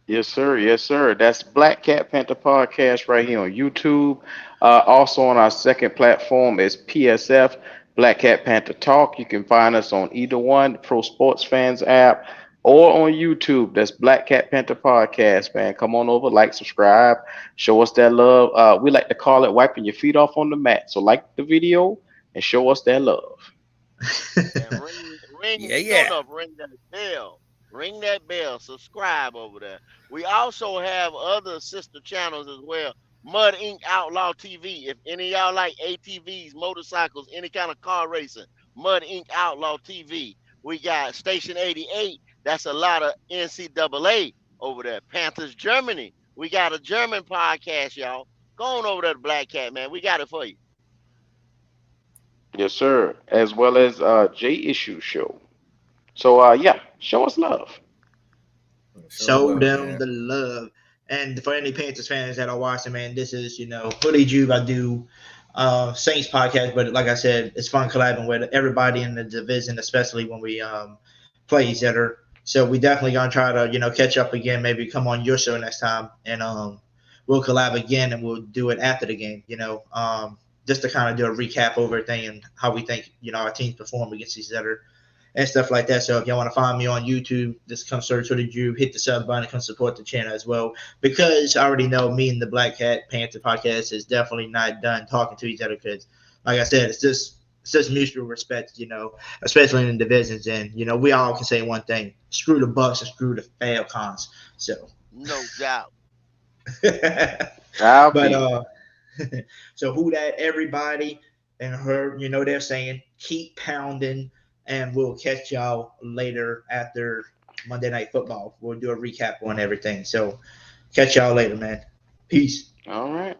Yes, sir. Yes, sir. That's Black Cat Panther Podcast right here on YouTube. Also on our second platform is PSF, Black Cat Panther Talk. You can find us on either one, Pro Sports Fans app, or on YouTube. That's Black Cat Panther Podcast, man. Come on over, like, subscribe, show us that love. We like to call it wiping your feet off on the mat. So like the video and show us that love. And ring that bell. Ring that bell. Subscribe over there. We also have other sister channels as well. Mud Inc. Outlaw TV. If any of y'all like ATVs, motorcycles, any kind of car racing, Mud Inc. Outlaw TV. We got Station 88. That's a lot of NCAA over there. Panthers Germany. We got a German podcast, y'all. Go on over there to Black Cat, man. We got it for you. Yes, sir. As well as J Issue Show. So yeah, show us love. Show them the love. And for any Panthers fans that are watching, man, this is, Hoodie Jube. I do Saints podcast, but like I said, it's fun collabing with everybody in the division, especially when we play each other. So we definitely gonna try to, catch up again, maybe come on your show next time, and we'll collab again, and we'll do it after the game, just to kind of do a recap over everything and how we think, our teams perform against each other and stuff like that. So if y'all want to find me on YouTube, just come search for the Jube, hit the sub button, come support the channel as well. Because I already know me and the Black Cat Panther podcast is definitely not done talking to each other. Because, like I said, it's just mutual respect, especially in the divisions. And we all can say one thing: screw the Bucks and screw the Falcons. So no doubt. So who that everybody and her, they're saying keep pounding. And we'll catch y'all later after Monday Night Football. We'll do a recap on everything. So catch y'all later, man. Peace. All right.